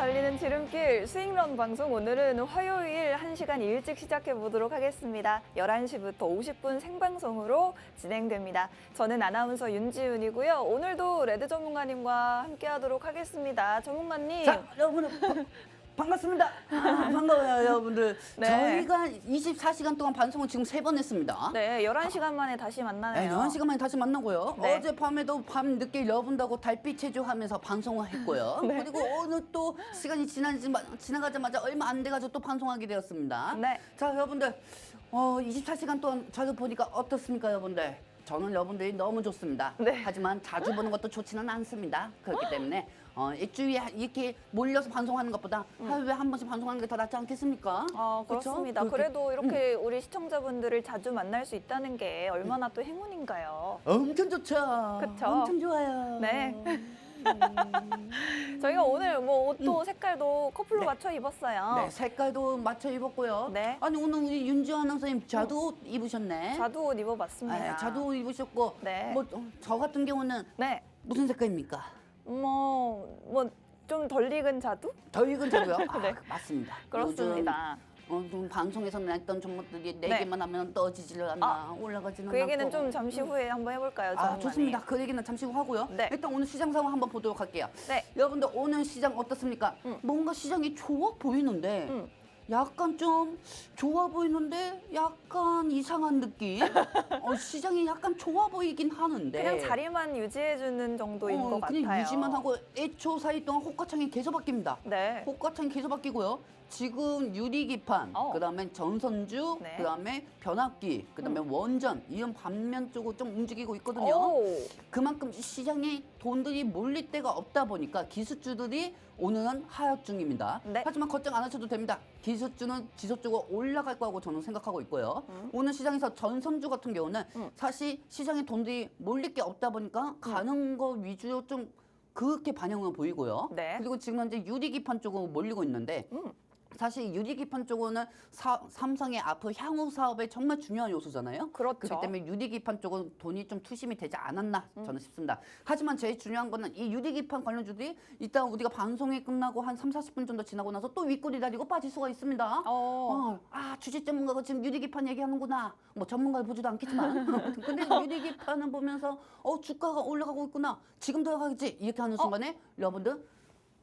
달리는 지름길 스윙런 방송 오늘은 화요일 1시간 일찍 시작해 보도록 하겠습니다. 11시부터 50분 생방송으로 진행됩니다. 저는 아나운서 윤지윤이고요. 오늘도 레드 전문가님과 함께 하도록 하겠습니다. 전문가님. 자, 여러분 반갑습니다. 반가워요, 여러분들. 네. 저희가 24시간 동안 방송을 지금 3번 했습니다. 네, 11시간 만에 다시 만나네요. 11시간 만에 다시 만나고요. 네. 어젯밤에도 밤 늦게 여러분들하고 달빛 체조하면서 방송을 했고요. 네. 그리고 오늘 또 시간이 지나가자마자 얼마 안 돼가지고 또 방송하게 되었습니다. 네. 자, 여러분들 24시간 동안 저를 보니까 어떻습니까, 여러분들? 저는 여러분들이 너무 좋습니다. 네. 하지만 자주 보는 것도 좋지는 않습니다. 그렇기 때문에 일주일에 이렇게 몰려서 방송하는 것보다 하루에 한 번씩 방송하는 게 더 낫지 않겠습니까? 그렇습니다. 그쵸? 그래도 이렇게 우리 시청자분들을 자주 만날 수 있다는 게 얼마나 또 행운인가요? 엄청 좋죠. 그쵸? 엄청 좋아요. 네. 저희가 오늘 뭐 옷도 색깔도 커플로 네. 맞춰 입었어요. 네, 색깔도 맞춰 입었고요. 네. 아니 오늘 우리 윤지원 아나운서님 자두 옷 입으셨네. 자두 옷 입어봤습니다. 네, 자두 옷 입으셨고 네. 뭐 저 같은 경우는 네. 무슨 색깔입니까? 좀 덜 익은 자두? 더 익은 자두요? 네. 맞습니다. 그렇습니다. 좀 방송에서 냈던 종목들이 네. 4개만 하면 떠지지를 않나 올라가지는 그 얘기는 않고. 좀 잠시 후에 한번 해볼까요, 전문가님? 좋습니다. 그 얘기는 잠시 후 하고요. 네. 일단 오늘 시장 상황 한번 보도록 할게요. 네. 여러분들 오늘 시장 어떻습니까? 뭔가 시장이 좋아 보이는데 약간 좀 좋아 보이는데 약간 이상한 느낌? 시장이 약간 좋아 보이긴 하는데 그냥 자리만 유지해주는 정도인 것 그냥 같아요. 유지만 하고 애초 사이 동안 호가창이 계속 바뀝니다. 네. 호가창이 계속 바뀌고요. 지금 유리기판, 그다음에 전선주, 네. 그다음에 변압기, 그다음에 원전 이런 반면 쪽으로 좀 움직이고 있거든요. 오. 그만큼 시장에 돈들이 몰릴 데가 없다 보니까 기술주들이 오늘은 하락 중입니다. 네. 하지만 걱정 안 하셔도 됩니다. 기술주는 지속적으로 올라갈 거라고 저는 생각하고 있고요. 오늘 시장에서 전선주 같은 경우는 사실 시장에 돈들이 몰릴 게 없다 보니까 가는 거 위주로 좀 그렇게 반영을 보이고요. 네. 그리고 지금 현재 유리기판 쪽으로 몰리고 있는데 사실 유리기판 쪽은 삼성의 앞으로 향후 사업에 정말 중요한 요소잖아요. 그렇죠. 그렇기 때문에 유리기판 쪽은 돈이 좀 투심이 되지 않았나 저는 싶습니다. 하지만 제일 중요한 거는 이 유리기판 관련주들이 일단 우리가 방송이 끝나고 한 3, 40분 정도 지나고 나서 또 윗골이 다리고 빠질 수가 있습니다. 주식 전문가가 지금 유리기판 얘기하는구나. 뭐 전문가를 보지도 않겠지만 근데 유리기판을 보면서 주가가 올라가고 있구나. 지금 들어가겠지. 이렇게 하는 순간에 여러분들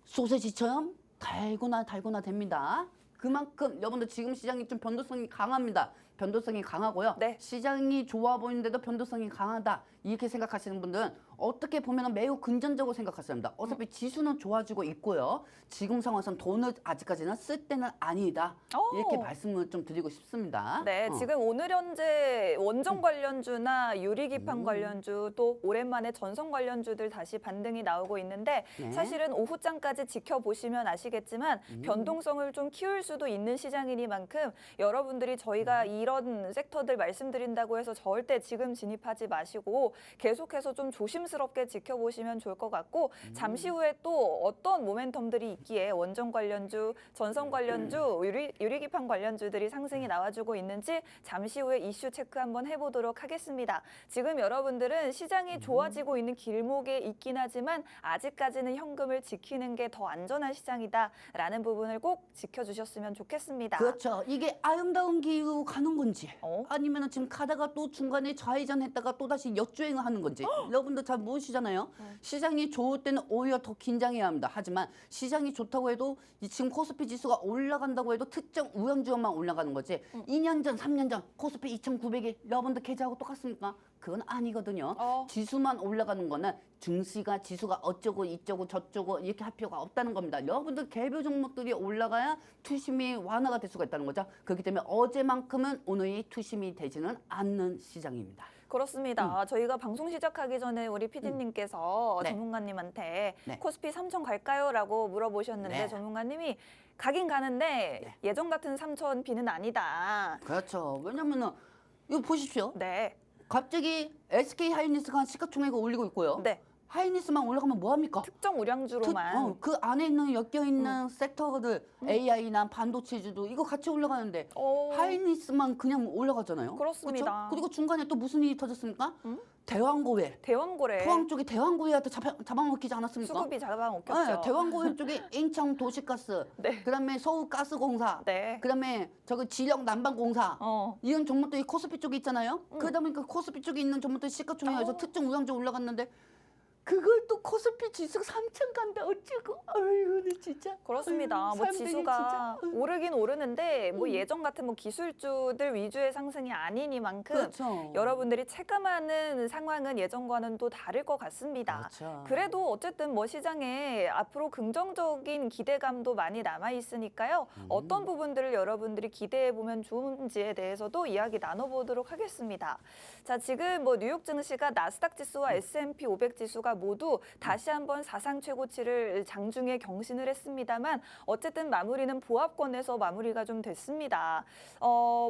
소세지처럼 달고나 됩니다. 그만큼 여러분들 지금 시장이 좀 변동성이 강합니다. 변동성이 강하고요. 네. 시장이 좋아 보이는데도 변동성이 강하다. 이렇게 생각하시는 분들은 어떻게 보면 매우 긍정적으로 생각하셔야 합니다. 어차피 지수는 좋아지고 있고요. 지금 상황에서는 돈을 아직까지는 쓸 때는 아니다. 이렇게 말씀을 좀 드리고 싶습니다. 네, 지금 오늘 현재 원전 관련주나 유리기판 관련주 또 오랜만에 전선 관련주들 다시 반등이 나오고 있는데 네. 사실은 오후장까지 지켜보시면 아시겠지만 변동성을 좀 키울 수도 있는 시장이니만큼 여러분들이 저희가 이런 섹터들 말씀드린다고 해서 절대 지금 진입하지 마시고 계속해서 좀 조심스럽게 지켜보시면 좋을 것 같고 잠시 후에 또 어떤 모멘텀들이 있기에 원전 관련주, 전선 관련주, 유리기판 관련주들이 상승이 나와주고 있는지 잠시 후에 이슈 체크 한번 해보도록 하겠습니다. 지금 여러분들은 시장이 좋아지고 있는 길목에 있긴 하지만 아직까지는 현금을 지키는 게 더 안전한 시장이다라는 부분을 꼭 지켜주셨으면 좋겠습니다. 그렇죠. 이게 아름다운 기후 가는 건지 아니면 지금 가다가 또 중간에 좌회전했다가 또 다시 역주행을 하는 건지 여러분들 잘 모르시잖아요. 시장이 좋을 때는 오히려 더 긴장해야 합니다. 하지만 시장이 좋다고 해도 지금 코스피 지수가 올라간다고 해도 특정 우량주만 올라가는 거지 2년 전, 3년 전 코스피 2,900일 여러분들 계좌하고 똑같습니까? 그건 아니거든요. 지수만 올라가는 거는 증시가 지수가 어쩌고 이쩌고 저쩌고 이렇게 할 필요가 없다는 겁니다. 여러분들 개별 종목들이 올라가야 투심이 완화가 될 수가 있다는 거죠. 그렇기 때문에 어제만큼은 오늘이 투심이 되지는 않는 시장입니다. 그렇습니다. 저희가 방송 시작하기 전에 우리 PD님께서 네. 전문가님한테 네. 코스피 3천 갈까요? 라고 물어보셨는데 네. 전문가님이 가긴 가는데 예전 같은 3천 비는 아니다. 그렇죠. 왜냐면은 이거 보십시오. 네. 갑자기 SK 하이닉스가 시가총액을 올리고 있고요. 네. 하이닉스만 올라가면 뭐 합니까? 특정 우량주로만. 그 안에 있는 엮여 있는 섹터들 AI나 반도체주도 이거 같이 올라가는데 하이닉스만 그냥 올라가잖아요. 그렇습니다. 그렇죠? 그리고 중간에 또 무슨 일이 터졌습니까? 대왕고래. 대왕고래. 포항 쪽에 대왕고래한테 잡아먹히지 않았습니까? 수급이 잡아먹혔죠. 네, 대왕고래 쪽에 인천 도시가스, 네. 그다음에 서울가스공사, 네. 그다음에 저기 지역 난방공사 이런 종목들이 코스피 쪽에 있잖아요. 그러다 보니까 코스피 쪽에 있는 종목들 시가총액에서 특정 우량주 올라갔는데 그걸 또 코스피 지수 3천 간다 어쩌고 아유 진짜 그렇습니다. 아유, 뭐 사람들이 지수가 진짜. 오르긴 오르는데 뭐 예전 같은 뭐 기술주들 위주의 상승이 아니니만큼 그렇죠. 여러분들이 체감하는 상황은 예전과는 또 다를 것 같습니다. 그렇죠. 그래도 어쨌든 뭐 시장에 앞으로 긍정적인 기대감도 많이 남아 있으니까요. 어떤 부분들을 여러분들이 기대해 보면 좋은지에 대해서도 이야기 나눠보도록 하겠습니다. 자, 지금 뭐 뉴욕 증시가 나스닥 지수와 S&P 500 지수가 모두 다시 한번 사상 최고치를 장중에 경신을 했습니다만 어쨌든 마무리는 보합권에서 마무리가 좀 됐습니다.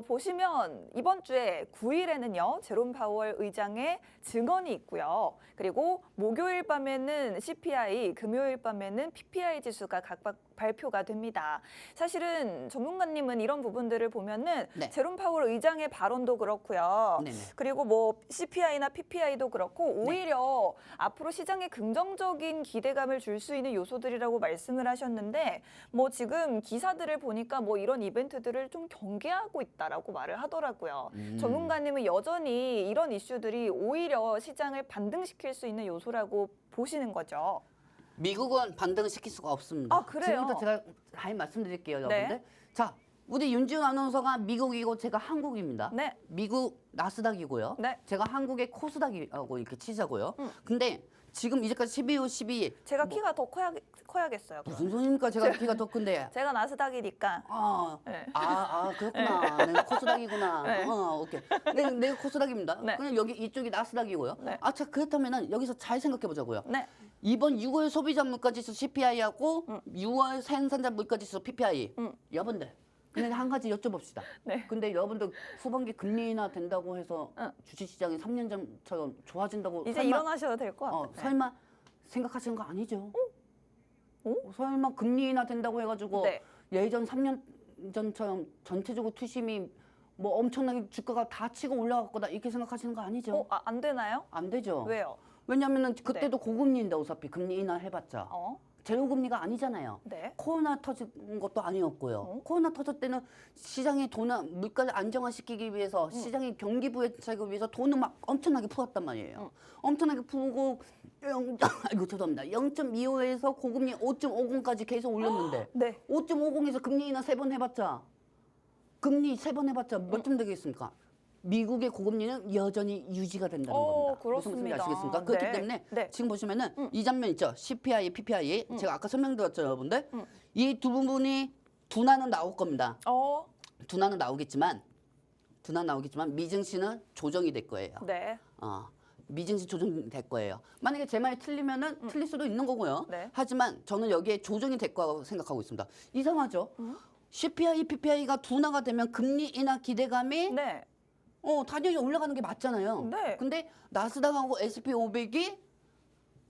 보시면 이번 주에 9일에는요. 제롬 파월 의장의 증언이 있고요. 그리고 목요일 밤에는 CPI, 금요일 밤에는 PPI 지수가 각각 발표가 됩니다. 사실은 전문가님은 이런 부분들을 보면은 네. 제롬 파월 의장의 발언도 그렇고요. 네네. 그리고 뭐 CPI나 PPI도 그렇고 오히려 앞으로 시장에 긍정적인 기대감을 줄 수 있는 요소들이라고 말씀을 하셨는데 뭐 지금 기사들을 보니까 뭐 이런 이벤트들을 좀 경계하고 있다라고 말을 하더라고요. 전문가님은 여전히 이런 이슈들이 오히려 시장을 반등시킬 수 있는 요소라고 보시는 거죠. 미국은 반등시킬 수가 없습니다. 아, 그래요? 지금부터 제가 잘 말씀드릴게요, 네. 여러분들. 자, 우리 윤지훈 아나운서가 미국이고 제가 한국입니다. 네. 미국 나스닥이고요. 네. 제가 한국의 코스닥이라고 이렇게 치자고요. 근데 지금 이제까지 12월 12일 제가 키가 더 커야겠어요. 그럼. 무슨 소리입니까? 제가 키가 더 큰데. 제가 나스닥이니까. 네. 네. 그렇구나. 내가 코스닥이구나. 네. 오케이. 내가 코스닥입니다. 네. 그냥 여기 이쪽이 나스닥이고요. 네. 자, 그렇다면은 여기서 잘 생각해 보자고요. 네. 이번 6월 소비자 물가지수 CPI하고 6월 생산자 물가지수 PPI. 여러분들, 그냥 한 가지 여쭤봅시다. 네. 근데 여러분들 후반기 금리 인하 된다고 해서 주식시장이 3년 전처럼 좋아진다고 이제 일어나셔도 될 것 같아요. 설마 생각하시는 거 아니죠? 설마 금리 인하 된다고 해가지고 네. 예전 3년 전처럼 전체적으로 투심이 뭐 엄청나게 주가가 다 치고 올라갈 거다 이렇게 생각하시는 거 아니죠? 안 되나요? 안 되죠. 왜요? 왜냐면은 그때도 고금리인데 어차피 금리 인하 해봤자 제로금리가 아니잖아요. 네. 코로나 터진 것도 아니었고요. 코로나 터질 때는 시장의 물가를 안정화시키기 위해서 시장의 경기 부양책을 위해서 돈을 막 엄청나게 풀었단 말이에요. 엄청나게 풀고 죄송합니다. 0.25에서 고금리 5.50까지 계속 올렸는데 네. 5.50에서 금리 인하 3번 해봤자 금리 3번 해봤자 몇 점 되겠습니까? 미국의 고금리는 여전히 유지가 된다는 겁니다. 그렇습니다. 무슨 말인지 아시겠습니까? 그렇기 네. 때문에 네. 지금 보시면은 이 장면 있죠? CPI, PPI. 제가 아까 설명드렸죠, 여러분들. 이 두 부분이 둔화는 나올 겁니다. 둔화는 나오겠지만 미증시는 조정이 될 거예요. 네. 미증시 조정될 거예요. 만약에 제 말이 틀리면은 틀릴 수도 있는 거고요. 네. 하지만 저는 여기에 조정이 될 거라고 생각하고 있습니다. 이상하죠? CPI, PPI가 둔화가 되면 금리 인하 기대감이 네. 당연히 올라가는 게 맞잖아요. 네. 근데 나스닥하고 S&P 500이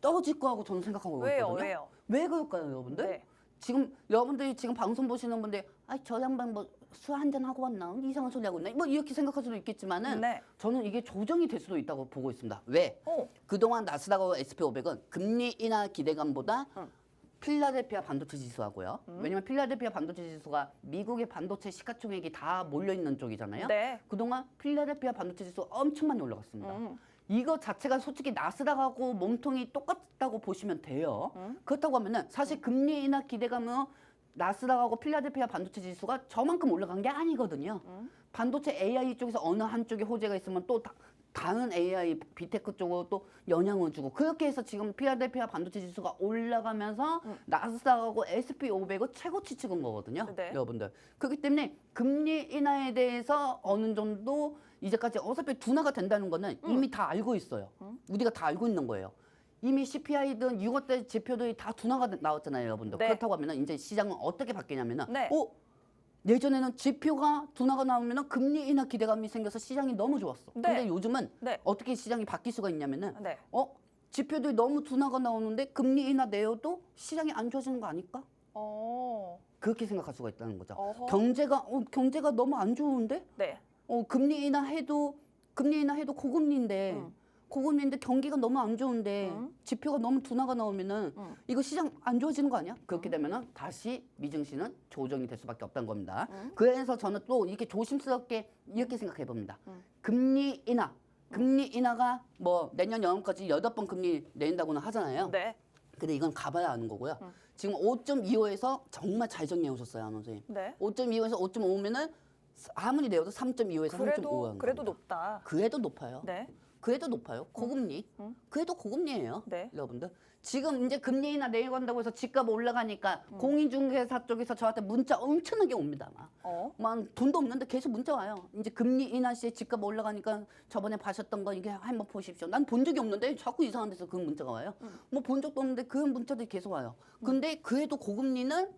떨어질 거라고 저는 생각하고 있거든요. 왜요? 왜 그럴까요, 여러분들? 네. 지금 여러분들이 지금 방송 보시는 분들, 저 양반 뭐 술 한잔 하고 왔나? 이상한 소리 하고 있나? 뭐 이렇게 생각할 수도 있겠지만은 네. 저는 이게 조정이 될 수도 있다고 보고 있습니다. 왜? 오. 그동안 나스닥하고 S&P 500은 금리 인하 기대감보다 필라델피아 반도체 지수하고요. 왜냐면 필라델피아 반도체 지수가 미국의 반도체 시가총액이 다 몰려 있는 쪽이잖아요. 네. 그동안 필라델피아 반도체 지수 엄청 많이 올라갔습니다. 이거 자체가 솔직히 나스닥하고 몸통이 똑같다고 보시면 돼요. 그렇다고 하면은 사실 금리 인하 기대감은 나스닥하고 필라델피아 반도체 지수가 저만큼 올라간 게 아니거든요. 반도체 AI 쪽에서 어느 한쪽에 호재가 있으면 또 다른 AI, 비테크 쪽으로 또 영향을 주고 그렇게 해서 지금 필라델피아 반도체 지수가 올라가면서 나스닥하고 S&P 500을 최고치 찍은 거거든요. 네. 여러분들. 그렇기 때문에 금리 인하에 대해서 어느 정도 이제까지 어차피 둔화가 된다는 거는 이미 다 알고 있어요. 우리가 다 알고 있는 거예요. 이미 CPI든 6월 때 지표들이 다 둔화가 나왔잖아요, 여러분들. 네. 그렇다고 하면 이제 시장은 어떻게 바뀌냐면은 네. 예전에는 지표가 둔화가 나오면 금리 인하 기대감이 생겨서 시장이 너무 좋았어. 네. 근데 요즘은 네. 어떻게 시장이 바뀔 수가 있냐면은 네. 지표들이 너무 둔화가 나오는데 금리 인하 내어도 시장이 안 좋아지는 거 아닐까? 그렇게 생각할 수가 있다는 거죠. 경제가 너무 안 좋은데? 네. 금리 인하해도 고금리인데 고금리인데 경기가 너무 안 좋은데 지표가 너무 둔화가 나오면은 이거 시장 안 좋아지는 거 아니야? 그렇게 되면은 다시 미증시는 조정이 될 수밖에 없다는 겁니다. 그래서 저는 또 이렇게 조심스럽게 이렇게 생각해 봅니다. 금리 인하가 뭐 내년 여름까지 8번 금리 내린다고는 하잖아요. 네. 근데 이건 가봐야 아는 거고요. 지금 5.25에서 정말 잘 정리해 오셨어요, 안 선생님. 네. 5.25에서 5.5면은 아무리 내어도 3.25에서 3.5. 그래도 높다. 그래도 높아요. 네. 그래도 높아요. 고금리. 그래도 고금리예요. 네. 여러분들. 지금 이제 금리 인하 내려간다고 해서 집값 올라가니까 공인중개사 쪽에서 저한테 문자 엄청나게 옵니다. 막 돈도 없는데 계속 문자 와요. 이제 금리 인하 시에 집값 올라가니까 저번에 봐셨던 거 이게 한번 보십시오. 난 본 적이 없는데 자꾸 이상한 데서 그 문자가 와요. 뭐 본 적도 없는데 그 문자들이 계속 와요. 근데 그래도 고금리는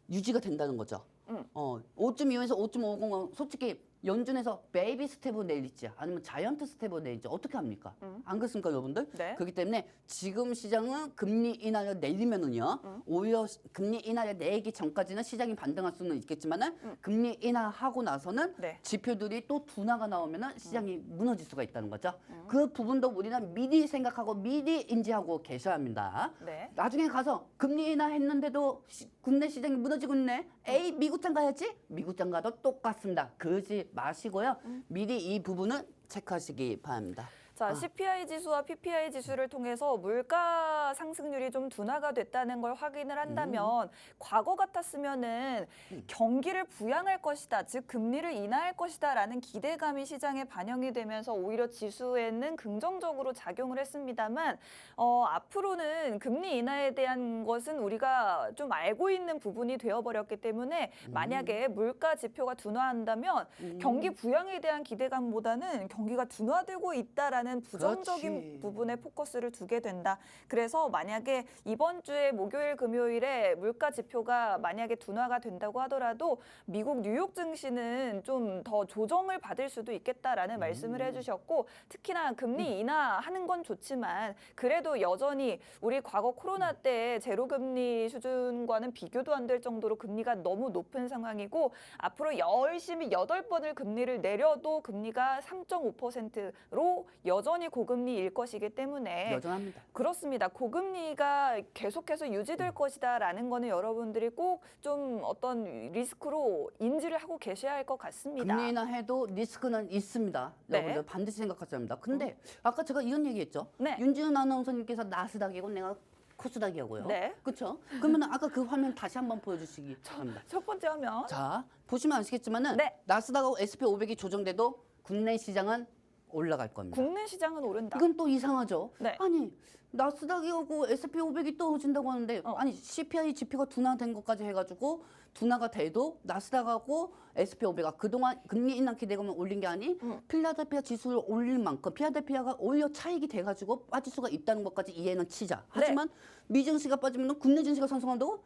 유지가 된다는 거죠. 5.25에서 5.50은 솔직히 연준에서 베이비 스텝으로 내릴지 아니면 자이언트 스텝으로 내릴지 어떻게 합니까? 안 그렇습니까, 여러분들? 네. 그렇기 때문에 지금 시장은 금리 인하를 내리면은요, 오히려 금리 인하를 내기 전까지는 시장이 반등할 수는 있겠지만은 금리 인하하고 나서는 네. 지표들이 또 둔화가 나오면은 시장이 무너질 수가 있다는 거죠. 그 부분도 우리는 미리 생각하고 미리 인지하고 계셔야 합니다. 네. 나중에 가서 금리 인하 했는데도 국내 시장이 무너지고 있네. 에이, 미국장 가야지? 미국장 가도 똑같습니다. 그러지 마시고요. 미리 이 부분은 체크하시기 바랍니다. 자, CPI 지수와 PPI 지수를 통해서 물가 상승률이 좀 둔화가 됐다는 걸 확인을 한다면 과거 같았으면은 경기를 부양할 것이다, 즉 금리를 인하할 것이다라는 기대감이 시장에 반영이 되면서 오히려 지수에는 긍정적으로 작용을 했습니다만 앞으로는 금리 인하에 대한 것은 우리가 좀 알고 있는 부분이 되어버렸기 때문에 만약에 물가 지표가 둔화한다면 경기 부양에 대한 기대감보다는 경기가 둔화되고 있다라는 부정적인 그렇지. 부분에 포커스를 두게 된다. 그래서 만약에 이번 주에 목요일, 금요일에 물가 지표가 만약에 둔화가 된다고 하더라도 미국 뉴욕 증시는 좀 더 조정을 받을 수도 있겠다라는 말씀을 해주셨고, 특히나 금리 인하하는 건 좋지만 그래도 여전히 우리 과거 코로나 때 제로 금리 수준과는 비교도 안 될 정도로 금리가 너무 높은 상황이고, 앞으로 열심히 8번을 금리를 내려도 금리가 3.5%로 여전히 고금리일 것이기 때문에 여전합니다. 그렇습니다. 고금리가 계속해서 유지될 것이다라는 거는 여러분들이 꼭 좀 어떤 리스크로 인지를 하고 계셔야 할 것 같습니다. 금리 인하 해도 리스크는 있습니다. 네. 여러분들 반드시 생각하셔야 합니다. 근데 아까 제가 이런 얘기했죠. 네. 윤지은 아나운서님께서 나스닥이고 내가 코스닥이고요. 네. 그렇죠? 그러면 아까 그 화면 다시 한번 보여주시기 바랍니다. 첫 번째 화면. 자, 보시면 아시겠지만은 네. 나스닥하고 S&P 500이 조정돼도 국내 시장은 올라갈 겁니다. 국내 시장은 오른다. 이건 또 이상하죠. 네. 아니 나스닥이하고 S&P 500이 떨어진다고 하는데 아니 CPI 지표가 둔화된 것까지 해가지고 둔화가 돼도 나스닥하고 S&P 500가 그동안 금리 인하 기대감을 올린 게 아닌 필라델피아 지수를 올릴 만큼 필라델피아가 오히려 차익이 돼가지고 빠질 수가 있다는 것까지 이해는 치자. 하지만 미증시가 빠지면 국내 증시가 상승한다고?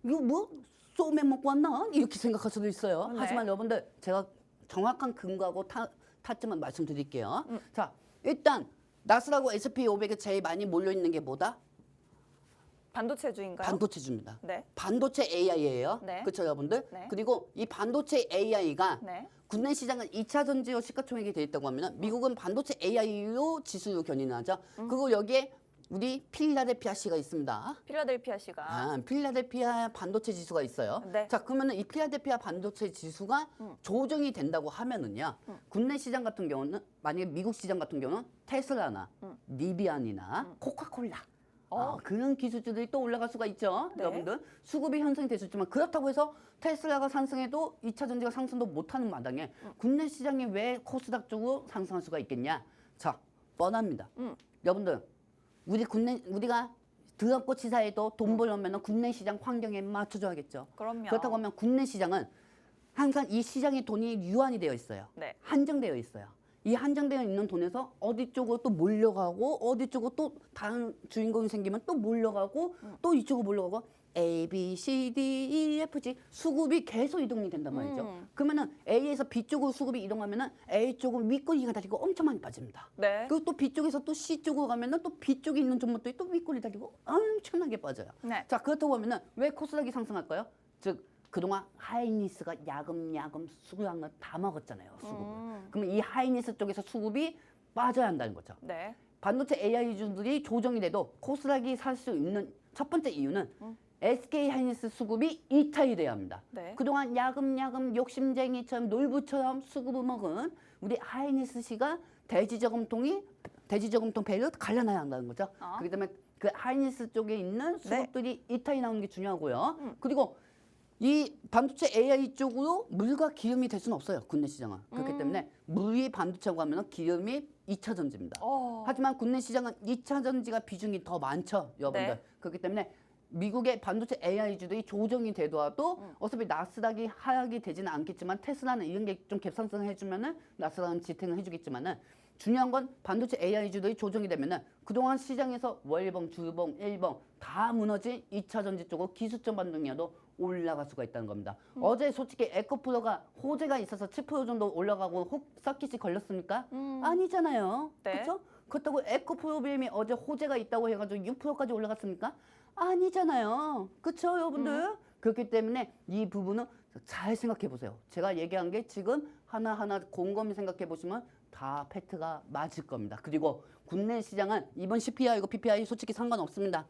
이거 뭐 소맥 먹고 왔나? 이렇게 생각할 수도 있어요. 네. 하지만 여러분들 제가 정확한 근거하고 타점만 말씀드릴게요. 자, 일단 나스닥하고 S&P 500에 제일 많이 몰려있는 게 뭐다? 반도체주인가요? 반도체주입니다. 네. 반도체 AI예요. 네. 그렇죠, 여러분들? 네. 그리고 이 반도체 AI가 네. 국내 시장은 2차 전지로 시가총액이 돼 있다고 하면 미국은 반도체 AI로 지수로 견인하죠. 그리고 여기에 우리 필라델피아시가 있습니다. 필라델피아 시가. 필라델피아 반도체 지수가 있어요. 네. 자, 그러면은 이 필라델피아 반도체 지수가 조정이 된다고 하면은요. 국내 시장 같은 경우는 만약에 미국 시장 같은 경우는 테슬라나 리비안이나 코카콜라 그런 기술주들이 또 올라갈 수가 있죠. 네. 여러분들 수급이 형성이 될 수 있지만 그렇다고 해서 테슬라가 상승해도 2차 전지가 상승도 못하는 마당에 국내 시장이 왜 코스닥 쪽으로 상승할 수가 있겠냐? 자, 뻔합니다. 여러분들 우리가 드럽고 치사해도 돈 벌려면 국내 시장 환경에 맞춰줘야겠죠. 그럼요. 그렇다고 하면 국내 시장은 항상 이 시장의 돈이 유한이 되어 있어요. 네. 한정되어 있어요. 이 한정되어 있는 돈에서 어디 쪽으로 또 몰려가고 어디 쪽으로 또 다른 주인공이 생기면 또 몰려가고 또 이쪽으로 몰려가고 A, B, C, D, E, F, G 수급이 계속 이동이 된단 말이죠. 그러면은 A에서 B 쪽으로 수급이 이동하면은 A 쪽은 윗꼬리가 달리고 엄청 많이 빠집니다. 네. 그리고 또 B 쪽에서 또 C 쪽으로 가면은 또 B 쪽에 있는 종목들이 또 윗꼬리 달리고 엄청나게 빠져요. 네. 자, 그렇다고 하면은 왜 코스닥이 상승할까요? 즉 그동안 하이니스가 야금야금 수급한 걸 다 먹었잖아요. 수급을. 그러면 이 하이니스 쪽에서 수급이 빠져야 한다는 거죠. 네. 반도체 AI주들이 조정이 돼도 코스닥이 살 수 있는 첫 번째 이유는 SK 하이닉스 수급이 이탈이 돼야 합니다. 네. 그동안 야금야금 욕심쟁이처럼 놀부처럼 수급을 먹은 우리 하이닉스 씨가 대지저금통 배를 갈라놔야 한다는 거죠. 그렇기 때문에 그 하이닉스 쪽에 있는 수급들이 이탈이 나오는 게 중요하고요. 그리고 이 반도체 AI 쪽으로 물과 기름이 될 수는 없어요. 국내 시장은. 그렇기 때문에 물이 반도체라고 하면 기름이 2차 전지입니다. 하지만 국내 시장은 2차 전지가 비중이 더 많죠. 여러분들. 네. 그렇기 때문에 미국의 반도체 AI주들이 조정이 되더라도 어차피 나스닥이 하락이 되지는 않겠지만 테슬라는 이런 게 좀 갭상승을 해주면은 나스닥은 지탱을 해주겠지만은 중요한 건 반도체 AI주들이 조정이 되면은 그동안 시장에서 월봉, 주봉, 일봉 다 무너진 2차 전지 쪽으로 기술적 반등이라도 올라갈 수가 있다는 겁니다. 어제 솔직히 에코프로가 호재가 있어서 7% 정도 올라가고 혹 서킷이 걸렸습니까? 아니잖아요. 네. 그렇죠? 그렇다고 에코프로비엠이 어제 호재가 있다고 해가지고 6%까지 올라갔습니까? 아니잖아요. 그렇죠, 여러분들? 그렇기 때문에 이 부분은 잘 생각해 보세요. 제가 얘기한 게 지금 하나하나 곰곰이 생각해 보시면 다 팩트가 맞을 겁니다. 그리고 국내 시장은 이번 CPI고 PPI 솔직히 상관없습니다.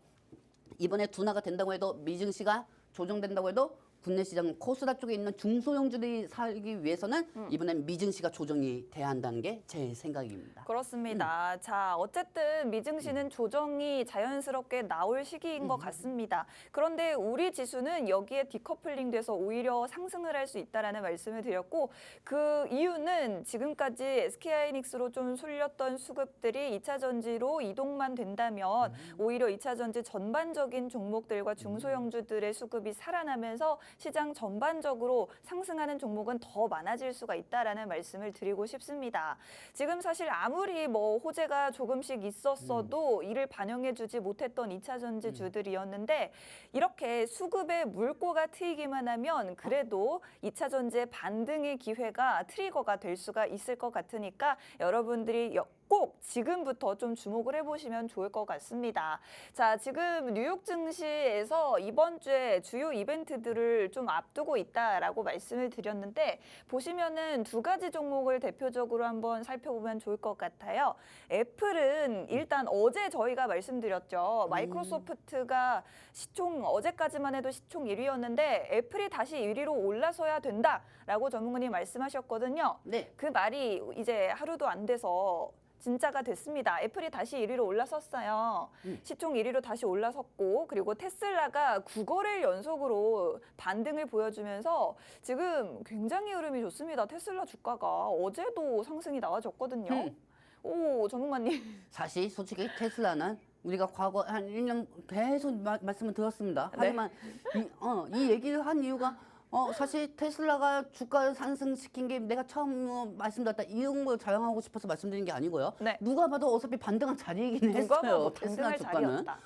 이번에 둔화가 된다고 해도 미증시가 조정된다고 해도 국내 시장 코스닥 쪽에 있는 중소형주들이 살기 위해서는 이번엔 미증시가 조정이 돼야 한다는 게 제 생각입니다. 그렇습니다. 자, 어쨌든 미증시는 조정이 자연스럽게 나올 시기인 것 같습니다. 그런데 우리 지수는 여기에 디커플링돼서 오히려 상승을 할 수 있다라는 말씀을 드렸고 그 이유는 지금까지 SK하이닉스로 좀 쏠렸던 수급들이 2차 전지로 이동만 된다면 오히려 2차 전지 전반적인 종목들과 중소형주들의 수급이 살아나면서 시장 전반적으로 상승하는 종목은 더 많아질 수가 있다라는 말씀을 드리고 싶습니다. 지금 사실 아무리 뭐 호재가 조금씩 있었어도 이를 반영해주지 못했던 2차 전지주들이었는데 이렇게 수급에 물꼬가 트이기만 하면 그래도 2차 전지의 반등의 기회가 트리거가 될 수가 있을 것 같으니까 여러분들이 꼭 지금부터 좀 주목을 해보시면 좋을 것 같습니다. 자, 지금 뉴욕 증시에서 이번 주에 주요 이벤트들을 좀 앞두고 있다라고 말씀을 드렸는데 보시면은 두 가지 종목을 대표적으로 한번 살펴보면 좋을 것 같아요. 애플은 일단 어제 저희가 말씀드렸죠. 마이크로소프트가 시총 어제까지만 해도 시총 1위였는데 애플이 다시 1위로 올라서야 된다라고 전문가님 말씀하셨거든요. 네. 그 말이 이제 하루도 안 돼서 진짜가 됐습니다. 애플이 다시 1위로 올라섰어요. 시총 1위로 다시 올라섰고 그리고 테슬라가 9거래일 연속으로 반등을 보여주면서 지금 굉장히 흐름이 좋습니다. 테슬라 주가가 어제도 상승이 나와줬거든요. 오, 전문가님. 사실 솔직히 테슬라는 우리가 과거 한 1년 계속 말씀을 들었습니다. 하지만 이 얘기를 한 이유가 사실 테슬라가 주가를 상승시킨 게 내가 처음 말씀드렸다 이런 걸 자랑하고 싶어서 말씀드린 게 아니고요. 네. 누가 봐도 어차피 반등한 자리이긴 누가 했어요. 봐도 테슬라 반등할 주가는. 자리였다.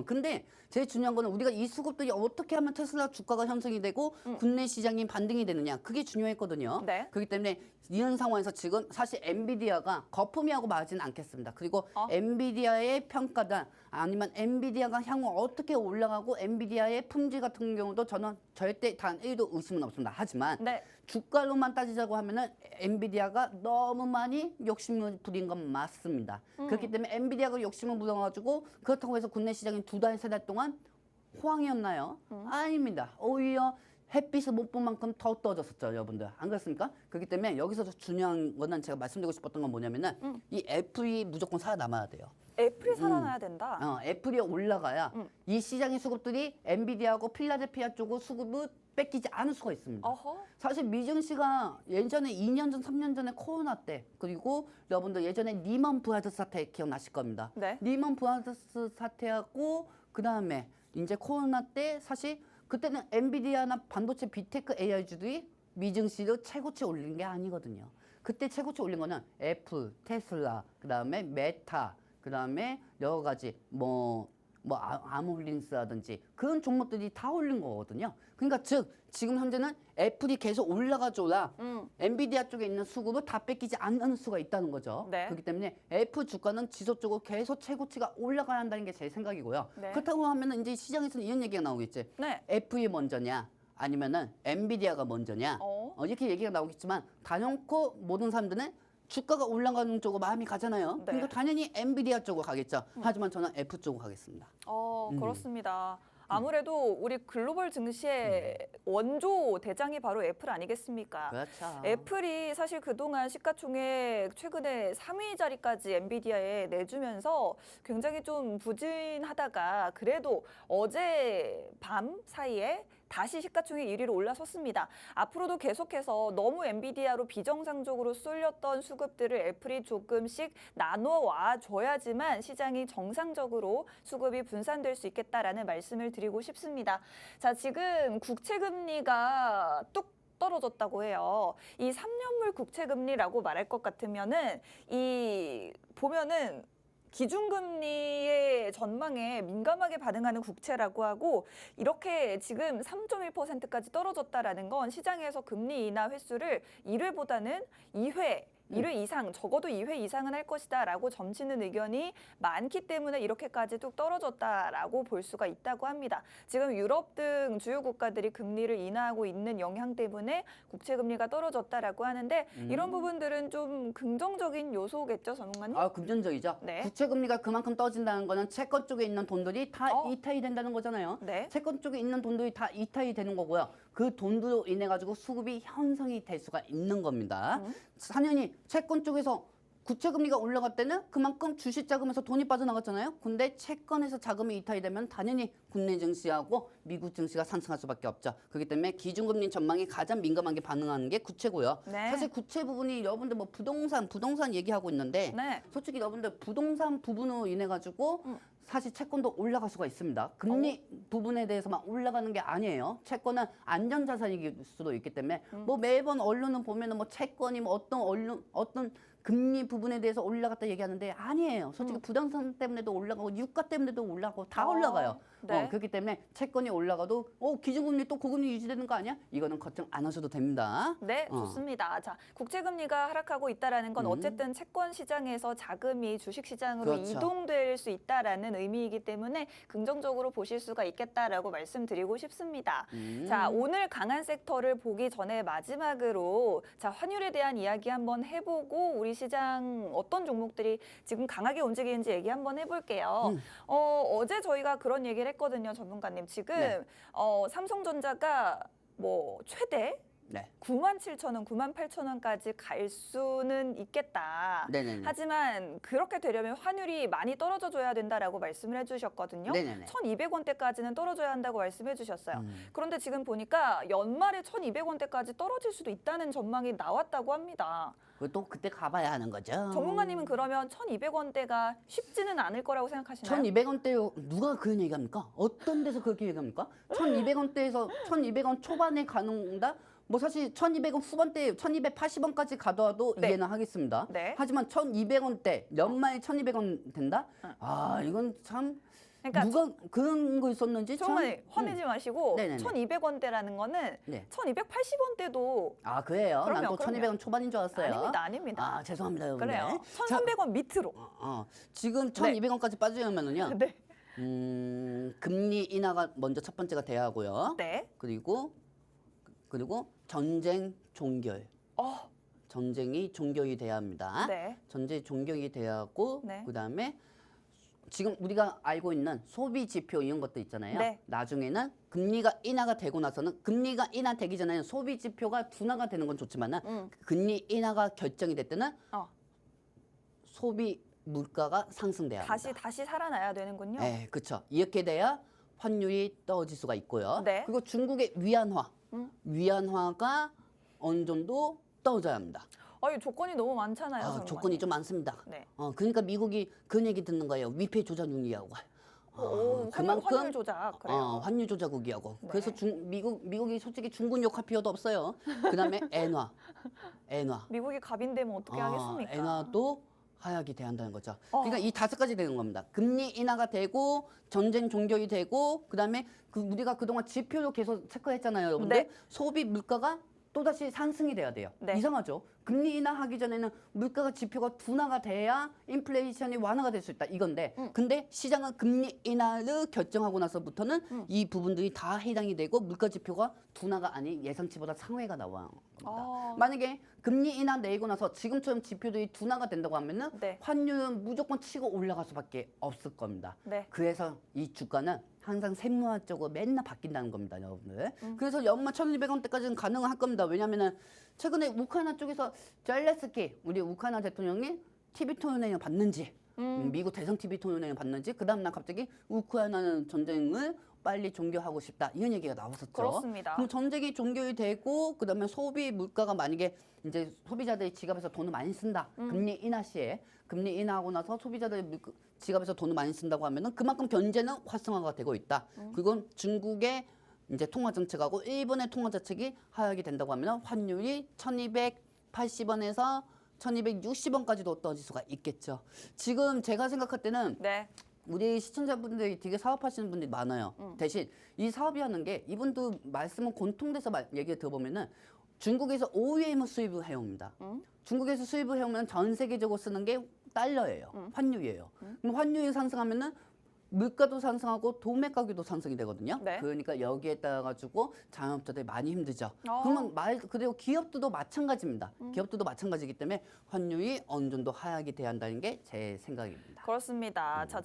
근데 제일 중요한 거는 우리가 이 수급들이 어떻게 하면 테슬라 주가가 형성이 되고 국내 시장이 반등이 되느냐 그게 중요했거든요. 네. 그렇기 때문에 이런 상황에서 지금 사실 엔비디아가 거품이라고 말하지는 않겠습니다. 그리고 엔비디아의 평가다 아니면 엔비디아가 향후 어떻게 올라가고 엔비디아의 품질 같은 경우도 저는 절대 단 1도 의심은 없습니다. 하지만 네. 주가로만 따지자고 하면은 엔비디아가 너무 많이 욕심을 부린 건 맞습니다. 그렇기 때문에 엔비디아가 욕심을 부려가지고 그렇다고 해서 국내 시장이 2달, 3달 동안 호황이었나요? 아닙니다. 오히려 햇빛을 못 본 만큼 더 떠졌었죠, 여러분들. 안 그렇습니까? 그렇기 때문에 여기서 중요한 거는 제가 말씀드리고 싶었던 건 뭐냐면은 이 애플이 무조건 살아남아야 돼요. 애플이 살아나야 된다. 애플이 올라가야 이 시장의 수급들이 엔비디아하고 필라델피아 쪽으로 수급을 뺏기지 않을 수가 있습니다. 어허. 사실 미증시가 예전에 2년 전, 3년 전에 코로나 때 그리고 여러분들 예전에 리먼 브라더스 사태 기억나실 겁니다. 네. 리먼 브라더스 사태하고 그다음에 이제 코로나 때 사실 그때는 엔비디아나 반도체 빅테크 AI주들이 미증시를 최고치 올린 게 아니거든요. 그때 최고치 올린 거는 애플, 테슬라, 그다음에 메타, 그다음에 여러 가지 아몰린스라든지 그런 종목들이 다 올린 거거든요. 그러니까 즉 지금 현재는 애플이 계속 올라가줘야 엔비디아 쪽에 있는 수급을 다 뺏기지 않는 수가 있다는 거죠. 네. 그렇기 때문에 애플 주가는 지속적으로 계속 최고치가 올라가야 한다는 게 제 생각이고요. 네. 그렇다고 하면은 이제 시장에서는 이런 얘기가 나오겠지. 네. 애플이 먼저냐 아니면은 엔비디아가 먼저냐 이렇게 얘기가 나오겠지만 단연코 모든 사람들은 주가가 올라가는 쪽으로 마음이 가잖아요. 네. 그러니까 당연히 엔비디아 쪽으로 가겠죠. 하지만 저는 애플 쪽으로 가겠습니다. 그렇습니다. 아무래도 우리 글로벌 증시의 원조 대장이 바로 애플 아니겠습니까? 그렇죠. 애플이 사실 그동안 시가총액 최근에 3위 자리까지 엔비디아에 내주면서 굉장히 좀 부진하다가 그래도 어제 밤 사이에 다시 시가총액 1위로 올라섰습니다. 앞으로도 계속해서 너무 엔비디아로 비정상적으로 쏠렸던 수급들을 애플이 조금씩 나눠와 줘야지만 시장이 정상적으로 수급이 분산될 수 있겠다라는 말씀을 드리고 싶습니다. 자, 지금 국채금리가 뚝 떨어졌다고 해요. 이 3년물 국채금리라고 말할 것 같으면은 보면은 기준금리의 전망에 민감하게 반응하는 국채라고 하고 이렇게 지금 3.1%까지 떨어졌다라는 건 시장에서 금리 인하 횟수를 1회보다는 2회 이상, 적어도 2회 이상은 할 것이다라고 점치는 의견이 많기 때문에 이렇게까지 뚝 떨어졌다라고 볼 수가 있다고 합니다. 지금 유럽 등 주요 국가들이 금리를 인하하고 있는 영향 때문에 국채 금리가 떨어졌다라고 하는데 이런 부분들은 좀 긍정적인 요소겠죠, 전문가님? 긍정적이죠. 네. 국채 금리가 그만큼 떨어진다는 거는 채권 쪽에 있는 돈들이 다 이탈이 된다는 거잖아요. 네. 채권 쪽에 있는 돈들이 다 이탈이 되는 거고요. 그 돈으로 인해 가지고 수급이 형성이 될 수가 있는 겁니다. 당연히 채권 쪽에서 국채 금리가 올라갈 때는 그만큼 주식 자금에서 돈이 빠져나갔잖아요. 근데 채권에서 자금이 이탈이 되면 당연히 국내 증시하고 미국 증시가 상승할 수밖에 없죠. 그렇기 때문에 기준금리 전망이 가장 민감하게 반응하는 게 국채고요. 네. 사실 국채 부분이 여러분들 뭐 부동산 얘기하고 있는데 네. 솔직히 여러분들 부동산 부분으로 인해 가지고 사실 채권도 올라갈 수가 있습니다. 금리 부분에 대해서만 올라가는 게 아니에요. 채권은 안전자산일 수도 있기 때문에 뭐 매번 언론은 보면은 뭐 채권이 뭐 어떤 금리 부분에 대해서 올라갔다 얘기하는데 아니에요. 솔직히 부동산 때문에도 올라가고 유가 때문에도 올라가고 다 올라가요. 네. 그렇기 때문에 채권이 올라가도 기준금리 또 고금리 유지되는 거 아니야? 이거는 걱정 안 하셔도 됩니다. 네, 좋습니다. 자, 국채금리가 하락하고 있다라는 건 어쨌든 채권 시장에서 자금이 주식 시장으로 그렇죠. 이동될 수 있다라는 의미이기 때문에 긍정적으로 보실 수가 있겠다라고 말씀드리고 싶습니다. 자, 오늘 강한 섹터를 보기 전에 마지막으로 자, 환율에 대한 이야기 한번 해보고 우리 시장 어떤 종목들이 지금 강하게 움직이는지 얘기 한번 해볼게요. 어제 저희가 그런 얘기를 했거든요, 전문가님. 지금 네. 삼성전자가 뭐 최대 97,000원, 98,000원까지 갈 수는 있겠다. 네네네. 하지만 그렇게 되려면 환율이 많이 떨어져 줘야 된다라고 말씀을 해주셨거든요. 네네네. 1,200원대까지는 떨어져야 한다고 말씀해 주셨어요. 그런데 지금 보니까 연말에 1,200원대까지 떨어질 수도 있다는 전망이 나왔다고 합니다. 또 그때 가봐야 하는 거죠. 전문가님은 그러면 1,200원대가 쉽지는 않을 거라고 생각하시나요? 1,200원대 누가 그런 얘기합니까? 어떤 데서 그렇게 얘기합니까? 1,200원대에서 1,200원 초반에 가는다? 뭐 사실 1,200원 후반대 1,280원까지 가더라도 네. 이해는 하겠습니다. 네. 하지만 1,200원대 연말 1,200원 된다? 이건 참 그러니까 누가 그런 거 있었는지 정말 화내지 마시고 네네네. 1,200원대라는 거는 네. 1,280원대도 그래요? 난 또 그럼요. 1,200원 초반인 줄 알았어요. 아닙니다. 죄송합니다, 여러분들. 그래요. 자, 1,300원 밑으로. 지금 1,200원까지 빠지려면은요. 네. 금리 인하가 먼저 첫 번째가 돼야 하고요. 네. 그리고 전쟁 종결. 전쟁이 종결이 돼야 합니다. 네. 전쟁 종결이 돼야 하고 네. 그다음에 지금 우리가 알고 있는 소비 지표 이런 것도 있잖아요. 네. 나중에는 금리가 인하가 되고 나서는 금리가 인하되기 전에는 소비 지표가 둔화가 되는 건 좋지만은 금리 인하가 결정이 될 때는 소비 물가가 상승돼야 합니다. 다시 살아나야 되는군요. 네, 그렇죠. 이렇게 돼야 환율이 떨어질 수가 있고요. 네. 그리고 중국의 위안화가 어느 정도 떨어져야 합니다. 조건이 너무 많잖아요. 조건이 좀 많습니다. 네. 그러니까 미국이 그런 얘기 듣는 거예요. 위ペ조전율이라고. 환율 조작 그래요. 환율 조작국이하고. 네. 그래서 미국이 솔직히 중국 욕할 필요도 없어요. 그다음에 엔화. 미국이 갑인되면 어떻게 하겠습니까? 엔화도 하락이 돼야 한다는 거죠. 그러니까 이 5가지 되는 겁니다. 금리 인하가 되고 전쟁 종결이 되고 그다음에 우리가 그동안 지표로 계속 체크했잖아요, 여러분들. 네. 소비 물가가 또다시 상승이 돼야 돼요. 네. 이상하죠? 금리 인하하기 전에는 물가가 지표가 둔화가 돼야 인플레이션이 완화가 될 수 있다 이건데 근데 시장은 금리 인하를 결정하고 나서부터는 이 부분들이 다 해당이 되고 물가 지표가 둔화가 아닌 예상치보다 상회가 나와요. 만약에 금리 인하 내고 나서 지금처럼 지표들이 둔화가 된다고 하면은 네. 환율은 무조건 치고 올라갈 수밖에 없을 겁니다. 네. 그래서 이 주가는 항상 세무화적으로 맨날 바뀐다는 겁니다, 여러분들. 그래서 연말 1,200원대까지는 가능할 겁니다. 왜냐면은 최근에 우크라이나 쪽에서 젤레스키 우리 우크라이나 대통령이 TV 토론회를 받는지 미국 대성 TV 토론회를 받는지 그 다음 날 갑자기 우크라이나는 전쟁을 빨리 종결하고 싶다 이런 얘기가 나왔었죠. 그렇습니다. 그럼 전쟁이 종결이 되고 그다음에 소비 물가가 만약에 이제 소비자들이 지갑에서 돈을 많이 쓴다. 금리 인하 시에 금리 인하하고 나서 소비자들이 지갑에서 돈을 많이 쓴다고 하면은 그만큼 경제는 활성화가 되고 있다. 그건 중국의 이제 통화 정책하고 일본의 통화 정책이 하락이 된다고 하면 환율이 1,280원에서 1,260원까지도 떨어질 수가 있겠죠. 지금 제가 생각할 때는 네. 우리 시청자분들이 되게 사업하시는 분들이 많아요. 대신 이 사업이 하는 게 이분도 말씀은 공통돼서 얘기를 들어보면은 중국에서 OEM 수입을 해옵니다. 중국에서 수입을 해오면 전 세계적으로 쓰는 게 달러예요. 환율이에요. 그럼 환율이 상승하면은 물가도 상승하고 도매 가격도 상승이 되거든요. 네. 그러니까 여기에 따라 가지고 자영업자들이 많이 힘들죠. 그러면 말 그대로 기업들도 마찬가지입니다. 기업들도 마찬가지이기 때문에 환율이 어느 정도 하락이 돼야 한다는 게 제 생각입니다. 그렇습니다. 자,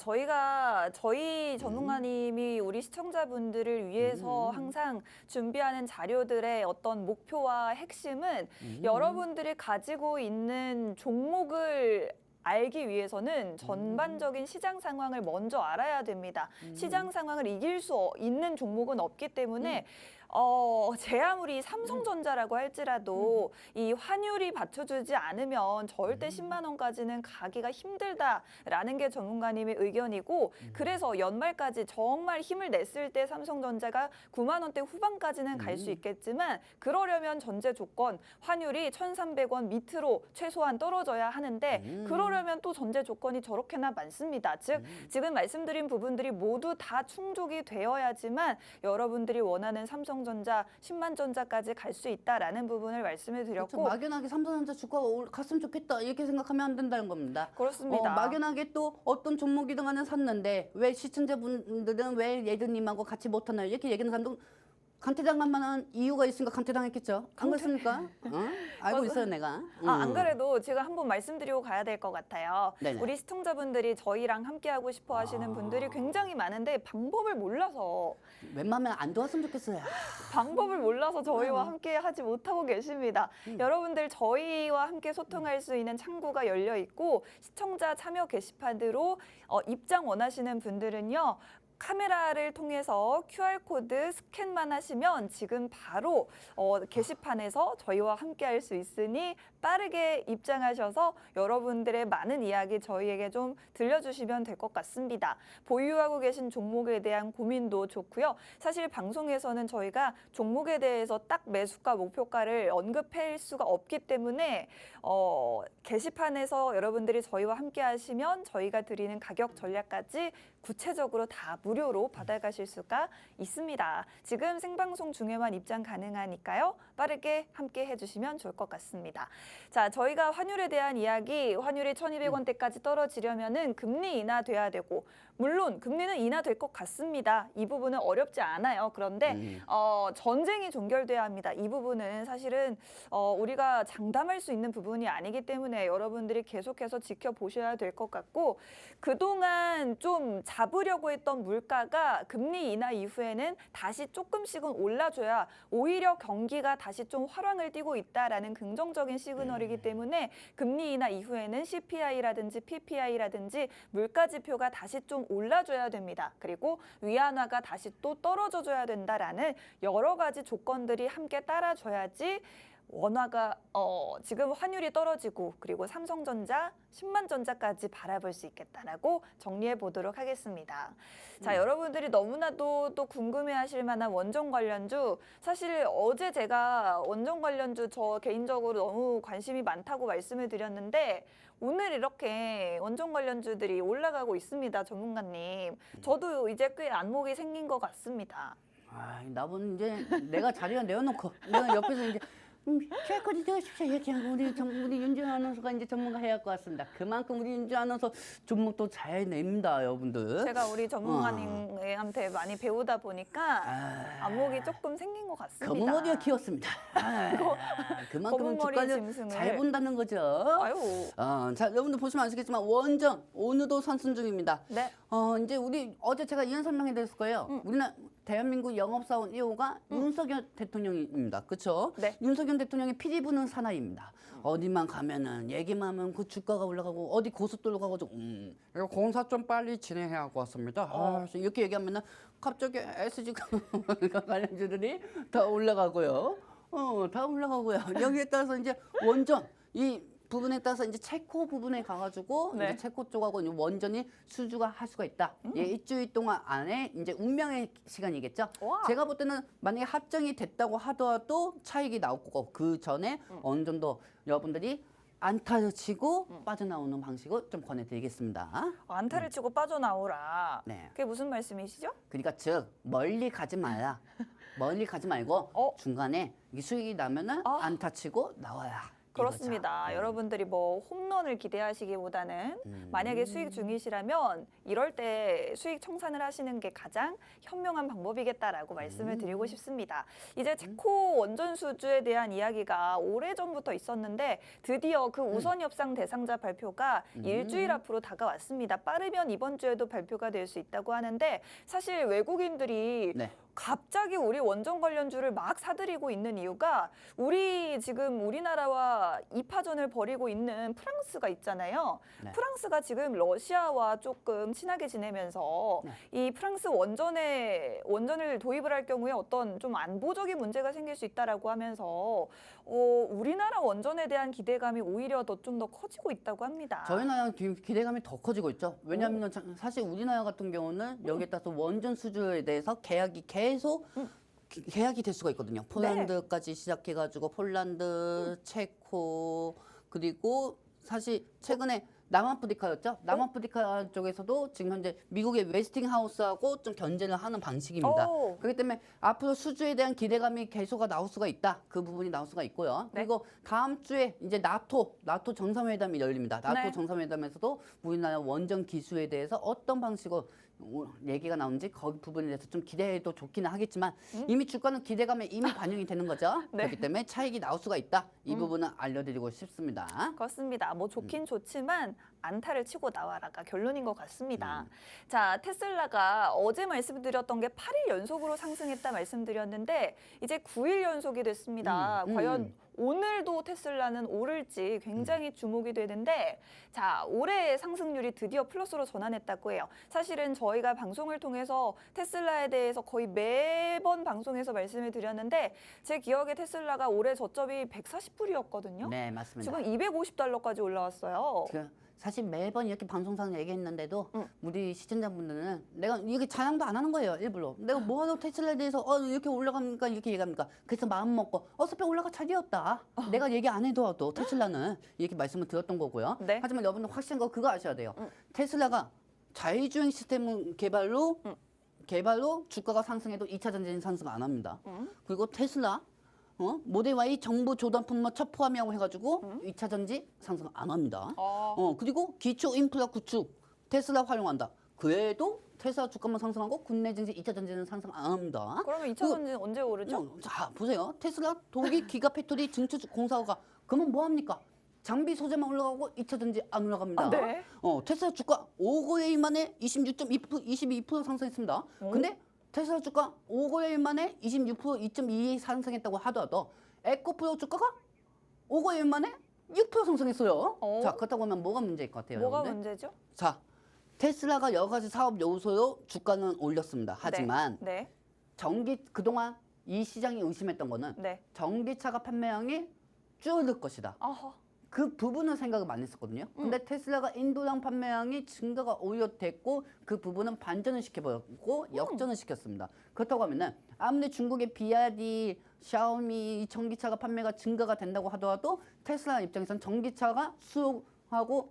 저희 전문가님이 우리 시청자분들을 위해서 항상 준비하는 자료들의 어떤 목표와 핵심은 여러분들이 가지고 있는 종목을 알기 위해서는 전반적인 시장 상황을 먼저 알아야 됩니다. 시장 상황을 이길 수 있는 종목은 없기 때문에 제 아무리 삼성전자라고 할지라도 이 환율이 받쳐주지 않으면 절대 10만 원까지는 가기가 힘들다라는 게 전문가님의 의견이고 그래서 연말까지 정말 힘을 냈을 때 삼성전자가 9만 원대 후반까지는 갈 수 있겠지만 그러려면 전제 조건 환율이 1,300원 밑으로 최소한 떨어져야 하는데 그러려면 또 전제 조건이 저렇게나 많습니다. 즉 지금 말씀드린 부분들이 모두 다 충족이 되어야지만 여러분들이 원하는 삼성전자 10만 전자까지 갈 수 있다라는 부분을 말씀을 드렸고 그렇죠. 막연하게 삼성전자 주가가 갔으면 좋겠다 이렇게 생각하면 안 된다는 겁니다. 그렇습니다. 막연하게 또 어떤 종목이든 간에 샀는데 왜 시청자분들은 왜 예드님하고 같이 못하나요? 이렇게 얘기하는 사람도 강퇴당한 만한 이유가 있으니까 강퇴당했겠죠. 안 그렇습니까? 알고 있어요 내가. 안 그래도 제가 한번 말씀드리고 가야 될 것 같아요. 네네. 우리 시청자분들이 저희랑 함께하고 싶어 하시는 분들이 굉장히 많은데 방법을 몰라서 웬만하면 안 도왔으면 좋겠어요. 저희와 함께 하지 못하고 계십니다. 여러분들 저희와 함께 소통할 수 있는 창구가 열려 있고 시청자 참여 게시판으로 입장 원하시는 분들은요. 카메라를 통해서 QR코드 스캔만 하시면 지금 바로 게시판에서 저희와 함께 할 수 있으니 빠르게 입장하셔서 여러분들의 많은 이야기 저희에게 좀 들려주시면 될 것 같습니다. 보유하고 계신 종목에 대한 고민도 좋고요. 사실 방송에서는 저희가 종목에 대해서 딱 매수가 목표가를 언급할 수가 없기 때문에 게시판에서 여러분들이 저희와 함께 하시면 저희가 드리는 가격 전략까지 구체적으로 다 무료로 받아가실 수가 있습니다. 지금 생방송 중에만 입장 가능하니까요. 빠르게 함께 해주시면 좋을 것 같습니다. 자, 저희가 환율에 대한 이야기, 환율이 1,200원대까지 떨어지려면은 금리 인하돼야 되고 물론 금리는 인하될 것 같습니다. 이 부분은 어렵지 않아요. 그런데 전쟁이 종결돼야 합니다. 이 부분은 사실은 우리가 장담할 수 있는 부분이 아니기 때문에 여러분들이 계속해서 지켜보셔야 될 것 같고 그동안 좀 잡으려고 했던 물가가 금리 인하 이후에는 다시 조금씩은 올라줘야 오히려 경기가 다시 좀 활황을 띠고 있다라는 긍정적인 시그널이기 때문에 금리 인하 이후에는 CPI라든지 PPI라든지 물가 지표가 다시 좀 올라줘야 됩니다. 그리고 위안화가 다시 또 떨어져줘야 된다라는 여러 가지 조건들이 함께 따라줘야지 원화가 지금 환율이 떨어지고 그리고 삼성전자, 신만전자까지 바라볼 수 있겠다라고 정리해 보도록 하겠습니다. 자, 여러분들이 너무나도 또 궁금해하실 만한 원전 관련주, 사실 어제 제가 원전 관련주 저 개인적으로 너무 관심이 많다고 말씀을 드렸는데 오늘 이렇게 원전 관련주들이 올라가고 있습니다, 전문가님. 저도 이제 꽤 안목이 생긴 것 같습니다. 나보는 이제 내가 자리가 내어놓고 내가 옆에서 이제 최고지 되십시오. 이렇게 우리 윤지원 아나운서가 이제 전문가 해야 할 것 같습니다. 그만큼 우리 윤지원 아나운서 종목도 잘 냅니다, 여러분들. 제가 우리 전문가님한테 많이 배우다 보니까 안목이 조금 생긴 것 같습니다. 검은 머리가 키웠습니다. 그만큼 검은 머리 주가를 짐승을. 잘 본다는 거죠. 아유. 자, 여러분들 보시면 아시겠지만 원전 오늘도 상승 중입니다. 네. 이제 우리 어제 제가 이런 설명해 드렸을 거예요. 우리나라 대한민국 영업사원 1호가 윤석열 대통령입니다. 그렇죠? 네. 윤석열 대통령의 피리 부는 사나이입니다. 어디만 가면은 얘기만 하면 그 주가가 올라가고 어디 고속도로 가가지고 이거 공사 좀 빨리 진행해 갖고 왔습니다. 이렇게 얘기하면은 갑자기 SG 관련주들이 다 올라가고요. 다 올라가고요. 여기에 따라서 이제 원전 이 부분에 따라서 이제 체코 부분에 가가지고 네. 이제 체코 쪽하고 이제 원전이 수주가 할 수가 있다. 일주일 동안 안에 이제 운명의 시간이겠죠. 와. 제가 볼 때는 만약에 합정이 됐다고 하더라도 차익이 나올 거고 그 전에 어느 정도 여러분들이 안타를 치고 빠져나오는 방식을 좀 권해드리겠습니다. 안타를 치고 빠져나오라. 네. 그게 무슨 말씀이시죠? 그러니까 즉 멀리 가지 마라. 멀리 가지 말고 중간에 이 수익이 나면은 안타 치고 나와야. 그렇습니다. 이거죠. 여러분들이 뭐 홈런을 기대하시기보다는 만약에 수익 중이시라면 이럴 때 수익 청산을 하시는 게 가장 현명한 방법이겠다라고 말씀을 드리고 싶습니다. 이제 체코 원전 수주에 대한 이야기가 오래전부터 있었는데 드디어 그 우선 협상 대상자 발표가 일주일 앞으로 다가왔습니다. 빠르면 이번 주에도 발표가 될 수 있다고 하는데 사실 외국인들이 네. 갑자기 우리 원전 관련주를 막 사들이고 있는 이유가 우리 지금 우리나라와 이파전을 벌이고 있는 프랑스가 있잖아요. 네. 프랑스가 지금 러시아와 조금 친하게 지내면서 이 프랑스 원전을 도입을 할 경우에 어떤 좀 안보적인 문제가 생길 수 있다라고 하면서 우리나라 원전에 대한 기대감이 오히려 좀 더 커지고 있다고 합니다. 저희 나라 기대감이 더 커지고 있죠. 왜냐하면 사실 우리나라 같은 경우는 여기에 따라서 원전 수주에 대해서 계약이 계속 계약이 될 수가 있거든요. 폴란드까지 시작해가지고 폴란드, 체코 그리고 사실 최근에 남아프리카였죠. 남아프리카 쪽에서도 지금 현재 미국의 웨스팅하우스하고 좀 견제를 하는 방식입니다. 그렇기 때문에 앞으로 수주에 대한 기대감이 계속 나올 수가 있다. 그 부분이 나올 수가 있고요. 네. 그리고 다음 주에 이제 나토 정상회담이 열립니다. 나토 네. 정상회담에서도 우리나라 원전 기수에 대해서 어떤 방식으로 얘기가 나오는지 거기 부분에 대해서 좀 기대해도 좋기는 하겠지만 이미 주가는 기대감에 이미 반영이 되는 거죠. 네. 그렇기 때문에 차익이 나올 수가 있다. 이 부분은 알려드리고 싶습니다. 그렇습니다. 뭐 좋긴 좋지만 안타를 치고 나와라가 결론인 것 같습니다. 자, 테슬라가 어제 말씀드렸던 게 8일 연속으로 상승했다 말씀드렸는데 이제 9일 연속이 됐습니다. 과연 오늘도 테슬라는 오를지 굉장히 주목이 되는데 자, 올해 상승률이 드디어 플러스로 전환했다고 해요. 사실은 저희가 방송을 통해서 테슬라에 대해서 거의 매번 방송에서 말씀을 드렸는데 제 기억에 테슬라가 올해 저점이 140불이었거든요. 네, 맞습니다. 지금 250달러까지 올라왔어요. 사실 매번 이렇게 방송상 얘기했는데도 우리 시청자분들은 내가 이게 자랑도 안 하는 거예요. 일부러. 내가 뭐하러 테슬라에 대해서 이렇게 올라갑니까? 이렇게 얘기합니까? 그래서 마음 먹고 어차피 올라가 차리었다. 내가 얘기 안 해도 테슬라는 이렇게 말씀을 드렸던 거고요. 네. 하지만 여러분들 확실한 거 그거 아셔야 돼요. 테슬라가 자율주행 시스템 개발로 주가가 상승해도 2차 전지는 상승 안 합니다. 그리고 테슬라 모델 Y 정보 조달품만 첫 포함이라고 해가지고 2차 전지 상승 안 합니다. 그리고 기초 인프라 구축 테슬라 활용한다. 그래도 테슬라 주가만 상승하고 국내 증시 2차 전지는 상승 안 합니다. 그러면 2차 전지는 언제 오르죠? 자 보세요. 테슬라 독일 기가팩토리 증축 공사가 그러면 뭐 합니까? 장비 소재만 올라가고 2차 전지 안 올라갑니다. 네. 테슬라 주가 5거래일 만에 22% 상승했습니다. 근데 테슬라 주가 5거래일 만에 26% 2.2 상승했다고 하더라도 에코프로 주가가 5거래일 만에 6% 상승했어요. 자, 그렇다고 하면 뭐가 문제일 것 같아요? 뭐가 여러분들? 문제죠? 자, 테슬라가 여러 가지 사업 요소로 주가는 올렸습니다. 하지만 네. 그동안 이 시장이 의심했던 거는 네. 전기차가 판매량이 줄어들 것이다. 아하. 그 부분은 생각을 많이 했었거든요. 근데 테슬라가 인도량 판매량이 증가가 오히려 됐고 그 부분은 반전을 시켜버렸고 역전을 시켰습니다. 그렇다고 하면은 아무리 중국의 비아디, 샤오미 전기차가 판매가 증가가 된다고 하더라도 테슬라 입장에서는 전기차가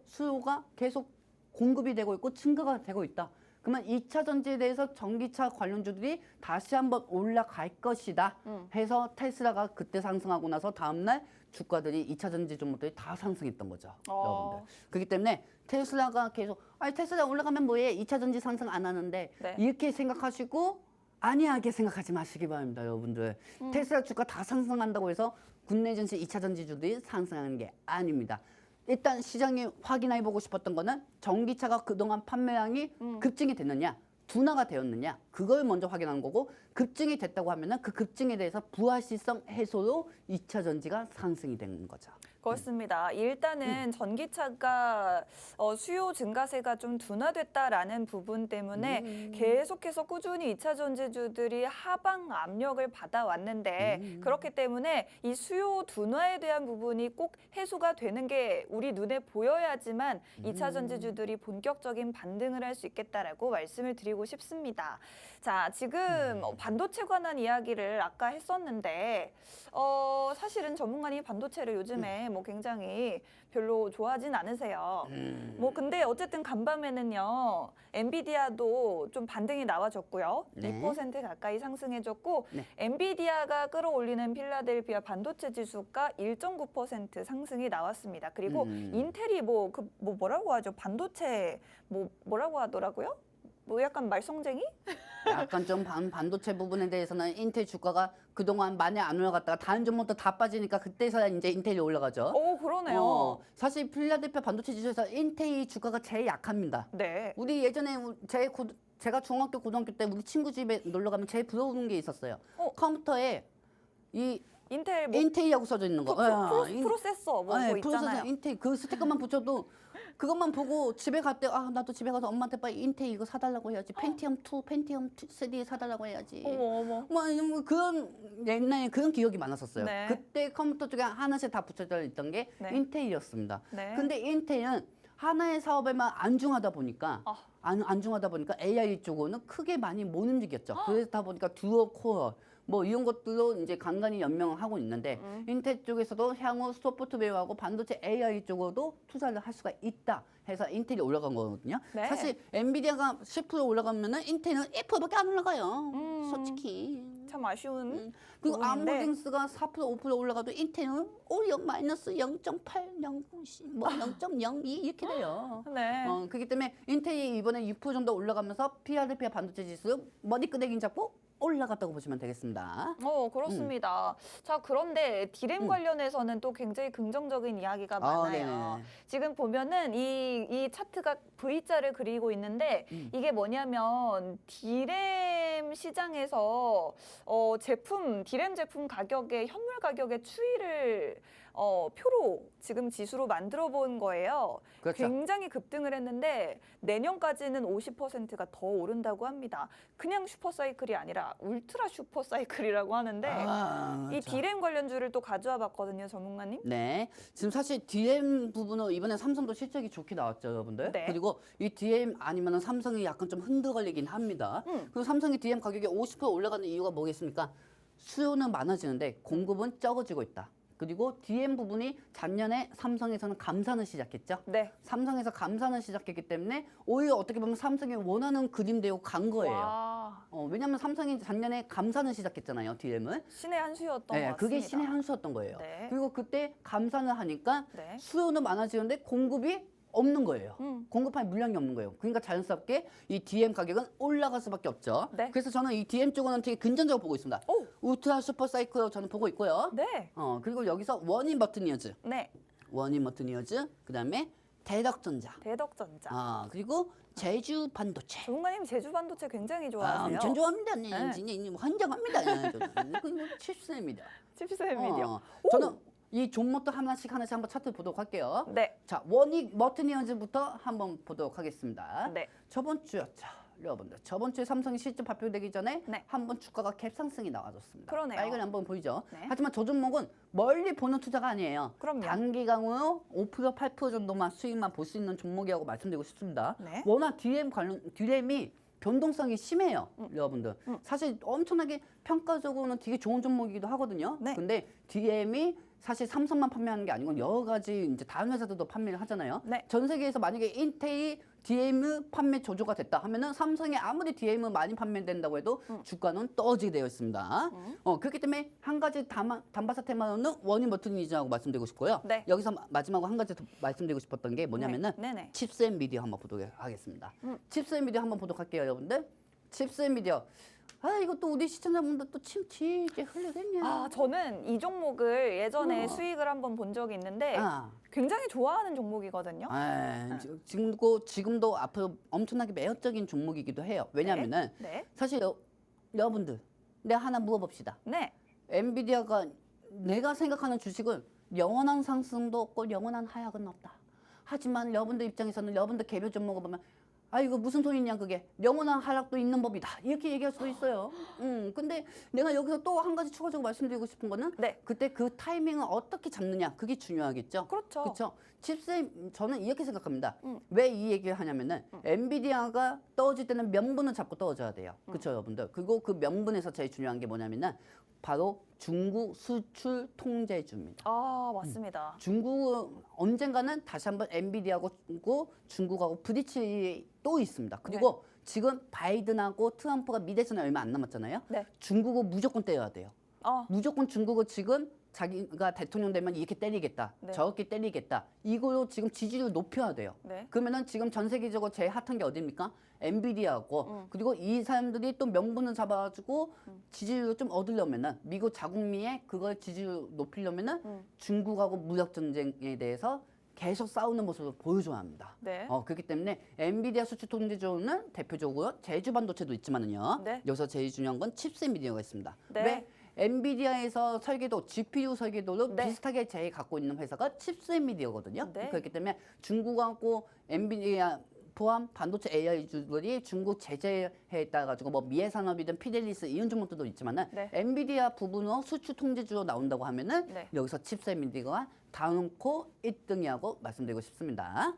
수요가 계속 공급이 되고 있고 증가가 되고 있다. 그러면 2차 전지에 대해서 전기차 관련주들이 다시 한번 올라갈 것이다 해서 테슬라가 그때 상승하고 나서 다음날 주가들이 2차 전지 종목들이 다 상승했던 거죠. 여러분들. 그렇기 때문에 테슬라가 계속 테슬라 올라가면 뭐해? 2차 전지 상승 안 하는데 네. 이렇게 생각하시고 안이하게 생각하지 마시기 바랍니다. 여러분들. 테슬라 주가 다 상승한다고 해서 국내 증시 2차 전지주들이 상승하는 게 아닙니다. 일단 시장이 확인해 보고 싶었던 거는 전기차가 그동안 판매량이 급증이 됐느냐 둔화가 되었느냐 그걸 먼저 확인하는 거고 급증이 됐다고 하면은 그 급증에 대해서 부하시성 해소로 2차 전지가 상승이 되는 거죠. 그렇습니다. 일단은 전기차가 수요 증가세가 좀 둔화됐다라는 부분 때문에 계속해서 꾸준히 2차 전지주들이 하방 압력을 받아왔는데 그렇기 때문에 이 수요 둔화에 대한 부분이 꼭 해소가 되는 게 우리 눈에 보여야지만 2차 전지주들이 본격적인 반등을 할 수 있겠다라고 말씀을 드리고 싶습니다. 자, 지금 반도체 관한 이야기를 아까 했었는데 사실은 전문가님 반도체를 요즘에 뭐 굉장히 별로 좋아하진 않으세요. 뭐 근데 어쨌든 간밤에는요 엔비디아도 좀 반등이 나와줬고요. 네. 2% 가까이 상승해줬고 네. 엔비디아가 끌어올리는 필라델피아 반도체 지수가 1.9% 상승이 나왔습니다. 그리고 인텔이 뭐라고 하죠? 반도체 뭐라고 하더라고요? 뭐 약간 말썽쟁이? 약간 좀 반도체 부분에 대해서는 인텔 주가가 그동안 많이 안 올라갔다가 다른 종목도 다 빠지니까 그때서야 이제 인텔이 올라가죠. 그러네요. 사실 필라델피아 반도체 지수에서 인텔 주가가 제일 약합니다. 네. 우리 예전에 제가 중학교 고등학교 때 우리 친구 집에 놀러 가면 제일 부러운 게 있었어요. 컴퓨터에 이 인텔 인텔이라고 써져 있는 거. 프로세서 뭐 네, 있잖아요. 프로세서 인텔 그 스티커만 붙여도 그것만 보고 집에 갈 때 나도 집에 가서 엄마한테 빨리 인텔 이거 사달라고 해야지. 펜티엄 2, 펜티엄 3 사달라고 해야지. 어머. 뭐 그런 옛날에 그런 기억이 많았었어요. 네. 그때 컴퓨터 쪽에 하나씩 다 붙여져 있던 게 네. 인텔이었습니다. 네. 근데 인텔은 하나의 사업에만 안중하다 보니까 안중하다 보니까 AI 쪽으로는 크게 많이 못 움직였죠. 그러다 보니까 듀얼 코어 뭐 이런 것들로 이제 간간히 연명을 하고 있는데 인텔 쪽에서도 향후 소프트웨어하고 반도체 AI 쪽으로도 투자를 할 수가 있다 해서 인텔이 올라간 거거든요. 네. 사실 엔비디아가 10% 올라가면은 인텔은 1%밖에 안 올라가요. 솔직히. 참 아쉬운 그리고 부분인데. 아모딩스가 4% 5% 올라가도 인텔은 오히려 마이너스 0.8, 0.02 이렇게 돼요. 네. 그렇기 때문에 인텔이 이번에 6% 정도 올라가면서 필라델피아 반도체 지수 머리끄댕이 잡고 올라갔다고 보시면 되겠습니다. 그렇습니다. 자, 그런데 디램 관련해서는 또 굉장히 긍정적인 이야기가 많아요. 네네. 지금 보면은 이 차트가 V자를 그리고 있는데 이게 뭐냐면 디램 시장에서 디램 제품 가격의 현물 가격의 추이를 표로 지금 지수로 만들어 본 거예요. 그렇죠. 굉장히 급등을 했는데 내년까지는 50%가 더 오른다고 합니다. 그냥 슈퍼사이클이 아니라 울트라 슈퍼사이클이라고 하는데 이 자. 디램 관련주를 또 가져와 봤거든요, 전문가님. 네, 지금 사실 DM 부분은 이번에 삼성도 실적이 좋게 나왔죠, 여러분들. 네. 그리고 이 DM 아니면 삼성이 약간 좀 흔들거리긴 합니다. 그리고 삼성이 DM 가격이 50% 올라가는 이유가 뭐겠습니까? 수요는 많아지는데 공급은 적어지고 있다. 그리고 DM 부분이 작년에 삼성에서는 감산을 시작했죠. 네. 삼성에서 감산을 시작했기 때문에 오히려 어떻게 보면 삼성이 원하는 그림대로 간 거예요. 와, 왜냐하면 삼성이 작년에 감산을 시작했잖아요, DM을. 신의 한 수였던 것 네, 같습니다. 그게 신의 한 수였던 거예요. 네. 그리고 그때 감산을 하니까 네. 수요는 많아지는데 공급이 없는 거예요. 공급할 물량이 없는 거예요. 그러니까 자연스럽게 이 DM 가격은 올라갈 수밖에 없죠. 네. 그래서 저는 이 DM 쪽은 되게 긍정적으로 보고 있습니다. 오. 울트라 슈퍼 사이클 저는 보고 있고요. 네. 그리고 여기서 원인 버튼이어즈, 네. 그다음에 대덕전자, 대덕전자. 그리고 제주 반도체. 전문가님 제주 반도체 굉장히 좋아하세요. 엄청 좋아합니다. 네. 네. 진짜 환장합니다. 저는 칩스입니다. 칩스미디어. 저는 이 종목도 하나씩 한번 차트 보도록 할게요. 네. 자, 원익 머트니언즈부터 한번 보도록 하겠습니다. 네. 저번 주였죠. 여러분들 저번 주에 삼성이 실적 발표되기 전에 네. 한번 주가가 갭상승이 나와줬습니다. 그러네요. 빨간 한번 보이죠? 네. 하지만 저 종목은 멀리 보는 투자가 아니에요. 그럼요. 단기간으로 5% 8% 정도만 수익만 볼 수 있는 종목이라고 말씀드리고 싶습니다. 네. 워낙 DRAM이 변동성이 심해요, 여러분들. 사실 엄청나게 평가적으로는 되게 좋은 종목이기도 하거든요. 네. 근데 DRAM이 사실 삼성만 판매하는 게 아니고 여러 가지 이제 다른 회사들도 판매를 하잖아요. 네. 전 세계에서 만약에 인텔이 DRAM 판매 조조가 됐다 하면은 삼성이 아무리 DRAM 많이 판매된다고 해도 주가는 떨어지게 되어 있습니다. 그렇기 때문에 한 가지 담바사 테마는 원인 버튼이라고 말씀드리고 싶고요. 네. 여기서 마지막으로 한 가지 더 말씀드리고 싶었던 게 뭐냐면은 네. 네네. 칩스 앤 미디어 한번 보도록 하겠습니다. 칩스 앤 미디어 한번 보도록 할게요, 여러분들. 칩스 앤 미디어. 아, 이것도 우리 시청자분들 또 침치 이제 흘리겠냐. 아, 저는 이 종목을 예전에 수익을 한번 본 적이 있는데 굉장히 좋아하는 종목이거든요. 지금도 앞으로 엄청나게 매력적인 종목이기도 해요. 왜냐하면은 네. 사실 여러분들 내가 하나 물어봅시다. 네. 엔비디아가 내가 생각하는 주식은 영원한 상승도 없고 영원한 하락은 없다. 하지만 여러분들 입장에서는 여러분들 개별 종목을 보면 아 이거 무슨 소리냐 그게 영원한 하락도 있는 법이다 이렇게 얘기할 수도 있어요. 근데 내가 여기서 또 한 가지 추가적으로 말씀드리고 싶은 거는 네. 그때 그 타이밍을 어떻게 잡느냐 그게 중요하겠죠. 그렇죠. 그렇죠. 칩스 저는 이렇게 생각합니다. 왜 이 얘기를 하냐면은 엔비디아가 떨어질 때는 명분을 잡고 떨어져야 돼요. 그렇죠, 여러분들. 그리고 그 명분에서 제일 중요한 게 뭐냐면은 바로 중국 수출 통제주입니다. 아, 맞습니다. 중국은 언젠가는 다시 한번 엔비디아하고 중국하고 부딪힐 또 있습니다. 그리고 지금 바이든하고 트럼프가 미대선에 얼마 안 남았잖아요. 네. 중국은 무조건 때려야 돼요. 무조건 중국은 지금 자기가 대통령 되면 이렇게 때리겠다, 네. 저렇게 때리겠다. 이걸로 지금 지지율을 높여야 돼요. 네. 그러면은 지금 전 세계적으로 제일 핫한 게 어디입니까? 엔비디아고 그리고 이 사람들이 또 명분을 잡아가지고 지지율을 좀 얻으려면은 미국 자국미의 그걸 지지율 높이려면은 중국하고 무역 전쟁에 대해서 계속 싸우는 모습을 보여줘야 합니다. 네. 그렇기 때문에 엔비디아 수출 통제주는 대표적으로 제주 반도체도 있지만은요. 네. 여기서 제일 중요한 건 칩스 엔비디아가 있습니다. 네. 왜? 엔비디아에서 설계도, GPU 설계도를 네. 비슷하게 제일 갖고 있는 회사가 칩스 엔비디아거든요. 네. 그렇기 때문에 중국하고 엔비디아 포함 반도체 AI주들이 중국 제재에 따라 가지고 뭐 미래산업이든 피델리스 이런 종목들도 있지만은 네. 엔비디아 부분으로 수출 통제주로 나온다고 하면은 네. 여기서 칩스 엔비디아가 다운코 1등이라고 말씀드리고 싶습니다.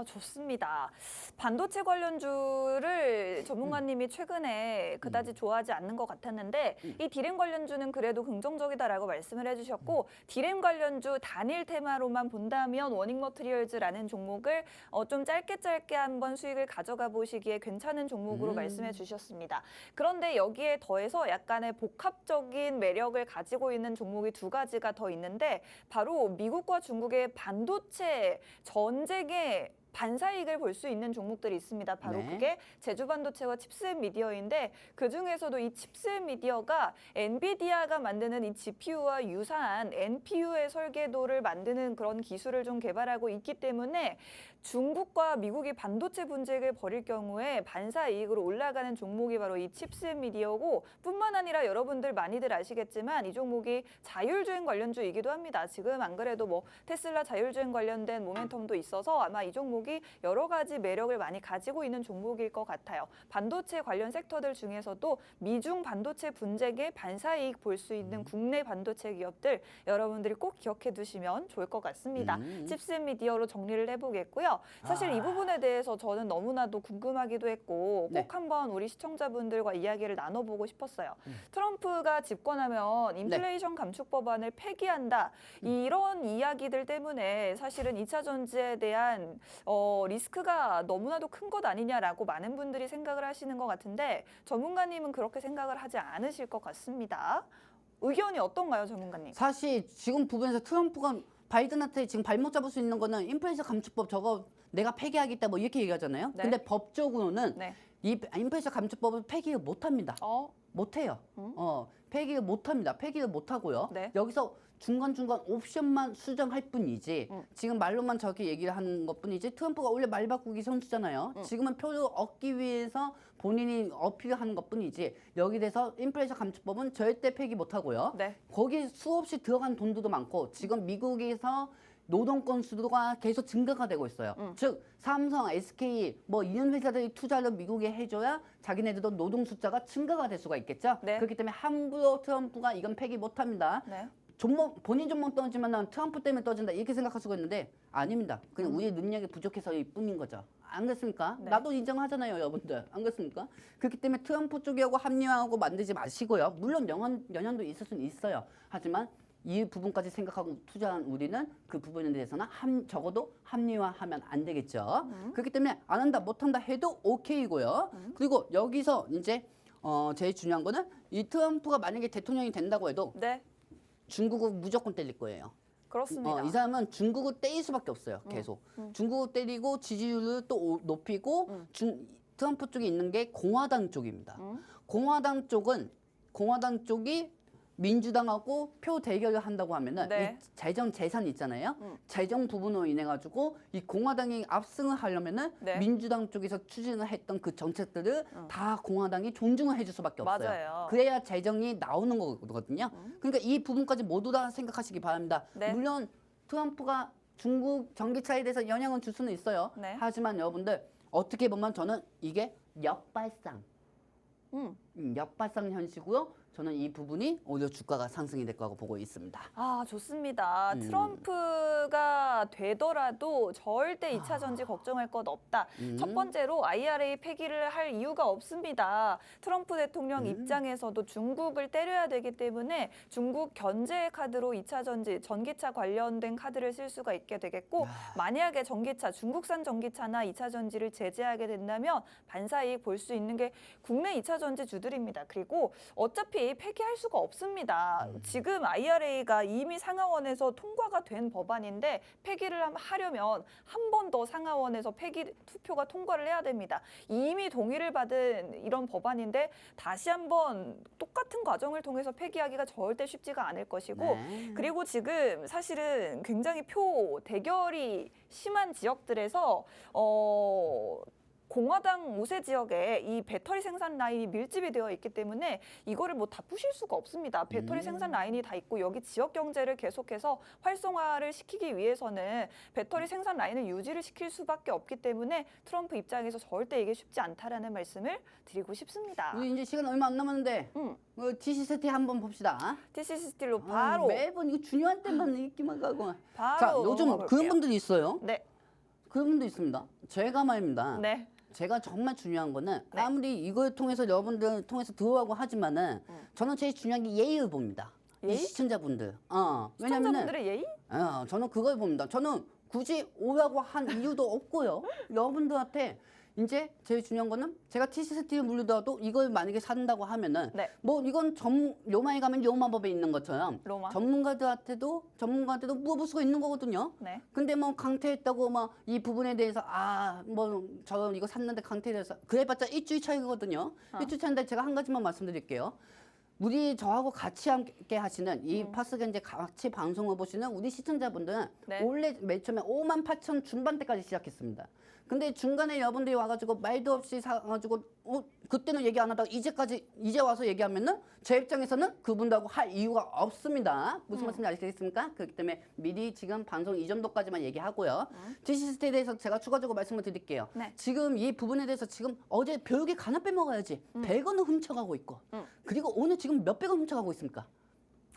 좋습니다. 반도체 관련주를 전문가님이 최근에 그다지 좋아하지 않는 것 같았는데 이 디램 관련주는 그래도 긍정적이다라고 말씀을 해주셨고 디램 관련주 단일 테마로만 본다면 워닝 머티리얼즈라는 종목을 좀 짧게 한번 수익을 가져가 보시기에 괜찮은 종목으로 말씀해 주셨습니다. 그런데 여기에 더해서 약간의 복합적인 매력을 가지고 있는 종목이 두 가지가 더 있는데 바로 미국과 중국의 반도체 전쟁의 반사이익을 볼 수 있는 종목들이 있습니다. 바로 네. 그게 제주반도체와 칩스앤미디어인데 그중에서도 이 칩스앤미디어가 엔비디아가 만드는 이 GPU와 유사한 NPU의 설계도를 만드는 그런 기술을 좀 개발하고 있기 때문에 중국과 미국이 반도체 분쟁을 벌일 경우에 반사이익으로 올라가는 종목이 바로 이 칩스앤미디어고 뿐만 아니라 여러분들 많이들 아시겠지만 이 종목이 자율주행 관련주이기도 합니다. 지금 안 그래도 뭐 테슬라 자율주행 관련된 모멘텀도 있어서 아마 이 종목이 여러 가지 매력을 많이 가지고 있는 종목일 것 같아요. 반도체 관련 섹터들 중에서도 미중 반도체 분쟁의 반사이익 볼 수 있는 국내 반도체 기업들 여러분들이 꼭 기억해 두시면 좋을 것 같습니다. 칩스앤미디어로 정리를 해보겠고요. 사실 이 부분에 대해서 저는 너무나도 궁금하기도 했고 꼭 한번 우리 시청자분들과 이야기를 나눠보고 싶었어요. 트럼프가 집권하면 인플레이션 감축 법안을 폐기한다. 이런 이야기들 때문에 사실은 2차 전지에 대한 리스크가 너무나도 큰 것 아니냐라고 많은 분들이 생각을 하시는 것 같은데 전문가님은 그렇게 생각을 하지 않으실 것 같습니다. 의견이 어떤가요, 전문가님? 사실 지금 부분에서 트럼프가 바이든한테 지금 발목 잡을 수 있는 거는 인플레이션 감축법 저거 내가 폐기하겠다 뭐 이렇게 얘기하잖아요. 네. 근데 법적으로는 네. 이 인플레이션 감축법을 폐기를 못합니다. 못해요. 폐기를 못합니다. 폐기를 못하고요. 네. 여기서 중간중간 옵션만 수정할 뿐이지 지금 말로만 저렇게 얘기를 하는 것뿐이지 트럼프가 원래 말 바꾸기 선수잖아요. 지금은 표를 얻기 위해서 본인이 어필하는 것뿐이지 여기 대해서 인플레이션 감축법은 절대 폐기 못하고요. 네. 거기 수없이 들어간 돈들도 많고 지금 미국에서 노동 건수가 계속 증가가 되고 있어요. 즉 삼성, SK 뭐 이런 회사들이 투자를 미국에 해줘야 자기네들도 노동 숫자가 증가가 될 수가 있겠죠. 네. 그렇기 때문에 함부로 트럼프가 이건 폐기 못합니다. 네. 종목 본인 종목 떨어지면 난 트럼프 때문에 떨어진다 이렇게 생각할 수가 있는데 아닙니다. 그냥 우리 능력이 부족해서일 뿐인 거죠. 안 그렇습니까? 네. 나도 인정하잖아요, 여러분들. 안 그렇습니까? 그렇기 때문에 트럼프 쪽하고 합리화하고 만들지 마시고요. 물론 영향도 있을 수는 있어요. 하지만 이 부분까지 생각하고 투자한 우리는 그 부분에 대해서는 적어도 합리화하면 안 되겠죠. 그렇기 때문에 안 한다, 못 한다 해도 오케이고요. 그리고 여기서 이제 제일 중요한 거는 이 트럼프가 만약에 대통령이 된다고 해도 네. 중국은 무조건 때릴 거예요. 그렇습니다. 이 사람은 중국을 때릴 수밖에 없어요. 계속. 중국을 때리고 지지율을 또 높이고 트럼프 쪽에 있는 게 공화당 쪽입니다. 공화당 쪽이 민주당하고 표 대결을 한다고 하면은 네. 이 재정 재산 있잖아요. 재정 부분으로 인해 가지고 이 공화당이 압승을 하려면은 네. 민주당 쪽에서 추진을 했던 그 정책들을 다 공화당이 존중을 해줄 수밖에 없어요. 맞아요. 그래야 재정이 나오는 거거든요. 그러니까 이 부분까지 모두 다 생각하시기 바랍니다. 네. 물론 트럼프가 중국 전기차에 대해서 영향을 줄 수는 있어요. 네. 하지만 여러분들 어떻게 보면 저는 이게 역발상. 역발상 현시고요. 저는 이 부분이 오히려 주가가 상승이 될 거라고 보고 있습니다. 아, 좋습니다. 트럼프가 되더라도 절대 2차 전지 걱정할 것 없다. 첫 번째로 IRA 폐기를 할 이유가 없습니다. 트럼프 대통령 입장에서도 중국을 때려야 되기 때문에 중국 견제 카드로 2차 전지, 전기차 관련된 카드를 쓸 수가 있게 되겠고 만약에 전기차, 중국산 전기차나 2차 전지를 제재하게 된다면 반사이익 볼 수 있는 게 국내 2차 전지 주들입니다. 그리고 어차피 폐기할 수가 없습니다. 지금 IRA가 이미 상하원에서 통과가 된 법안인데 폐기를 하려면 한 번 더 상하원에서 폐기 투표가 통과를 해야 됩니다. 이미 동의를 받은 이런 법안인데 다시 한번 똑같은 과정을 통해서 폐기하기가 절대 쉽지가 않을 것이고 네. 그리고 지금 사실은 굉장히 표 대결이 심한 지역들에서 공화당 우세 지역에 이 배터리 생산 라인이 밀집이 되어 있기 때문에 이거를 뭐 다 부실 수가 없습니다. 배터리 생산 라인이 다 있고 여기 지역 경제를 계속해서 활성화를 시키기 위해서는 배터리 생산 라인을 유지를 시킬 수밖에 없기 때문에 트럼프 입장에서 절대 이게 쉽지 않다라는 말씀을 드리고 싶습니다. 우리 이제 시간 얼마 안 남았는데 TC 세트 한번 봅시다. TCC 스틸로 바로 매번 이거 중요한 때만 읽기만 가고. 바로 자, 요즘 넘어가 그런 볼게요. 분들이 있어요. 네, 그런 분도 있습니다. 제가 말입니다. 네, 제가 정말 중요한 거는 네. 아무리 이걸 통해서 여러분들 통해서 들어가고 하지만은 저는 제일 중요한 게 예의를 봅니다. 이 예의? 시청자분들. 왜냐면은 시청자분들의 예의? 저는 그걸 봅니다. 저는 굳이 오라고 한 이유도 없고요. 여러분들한테 이제 제일 중요한 거는 제가 TCST를 물리더라도 이걸 만약에 산다고 하면은 네. 뭐 이건 로마에 가면 로마법에 있는 것처럼 로마. 전문가들한테도 물어볼 수가 있는 거거든요. 네. 근데 뭐 강퇴했다고 막 이 부분에 대해서 뭐 저는 이거 샀는데 강퇴돼서 그래봤자 일주일 차이거든요. 일주일 차인데 제가 한 가지만 말씀드릴게요. 우리 저하고 같이 함께 하시는 이 파스겐제 같이 방송을 보시는 우리 시청자분들은 네. 원래 맨 처음에 58,000 중반대까지 시작했습니다. 근데 중간에 여러분들이 와가지고 말도 없이 사가지고 그때는 얘기 안 하다가 이제 와서 얘기하면은 제 입장에서는 그분들하고 할 이유가 없습니다. 무슨 말씀인지 아시겠습니까? 그렇기 때문에 미리 지금 방송 이 정도까지만 얘기하고요. TCST에 대해서 제가 추가적으로 말씀을 드릴게요. 네. 지금 이 부분에 대해서 지금 어제 별게 가나 빼먹어야지 100원을 훔쳐가고 있고 그리고 오늘 지금 몇백원 훔쳐가고 있습니까?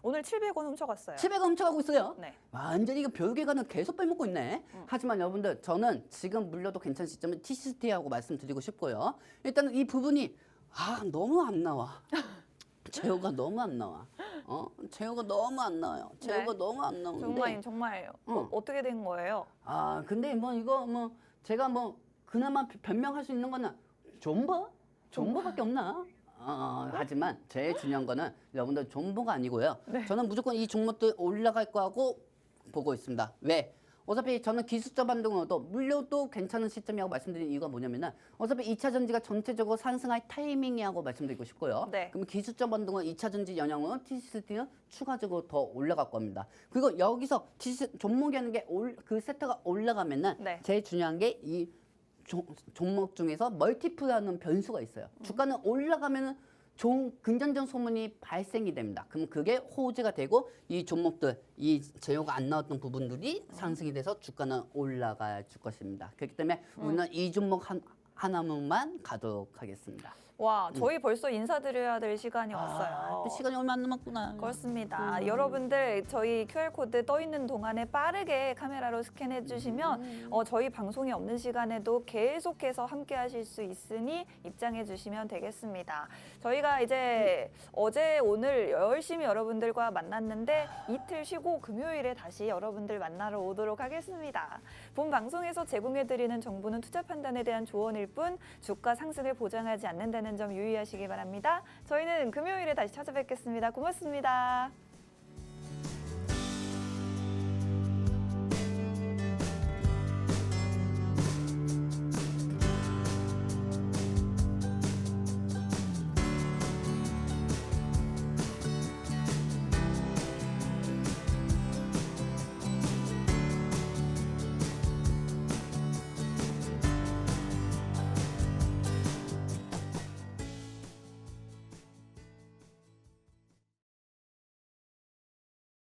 오늘 700원 훔쳐갔어요. 700원 훔쳐가고 있어요. 네. 완전히 이거 별개가는 계속 빼먹고 있네. 하지만 여러분들 저는 지금 물려도 괜찮은 시점에 TCST하고 말씀드리고 싶고요. 일단은 이 부분이 너무 안 나와. 제어가 너무 안 나와. 제어가 너무 안 나와요. 제어가 네. 너무 안 나오는데. 정말 어떻게 된 거예요? 근데 뭐 이거 뭐 제가 뭐 그나마 변명할 수 있는 거는 존버밖에 없나? 하지만 제일 중요한 거는 여러분들 존버가 아니고요. 네. 저는 무조건 이 종목들 올라갈 거라고 보고 있습니다. 왜? 어차피 저는 기술적 반등으로도 물려도 괜찮은 시점이라고 말씀드린 이유가 뭐냐면은 어차피 2차 전지가 전체적으로 상승할 타이밍이라고 말씀드리고 싶고요. 네. 그럼 기술적 반등은 2차 전지 영향으로 TCST는 추가적으로 더 올라갈 겁니다. 그리고 여기서 종목이 하는 게 그 세트가 올라가면은 네. 제일 중요한 게 이 종목 중에서 멀티플하는 변수가 있어요. 주가는 올라가면은 좋은 긍정적 소문이 발생이 됩니다. 그럼 그게 호재가 되고 이 종목들, 이 재료가 안 나왔던 부분들이 상승이 돼서 주가는 올라갈 것입니다. 그렇기 때문에 우리는 이 종목 하나만 가도록 하겠습니다. 와, 저희 벌써 인사드려야 될 시간이 왔어요. 또 시간이 얼마 안 남았구나. 그렇습니다. 여러분들 저희 QR코드 떠 있는 동안에 빠르게 카메라로 스캔해 주시면 저희 방송이 없는 시간에도 계속해서 함께 하실 수 있으니 입장해 주시면 되겠습니다. 저희가 이제 어제 오늘 열심히 여러분들과 만났는데 이틀 쉬고 금요일에 다시 여러분들 만나러 오도록 하겠습니다. 본 방송에서 제공해 드리는 정보는 투자 판단에 대한 조언일 뿐 주가 상승을 보장하지 않는다는 점 유의하시기 바랍니다. 저희는 금요일에 다시 찾아뵙겠습니다. 고맙습니다.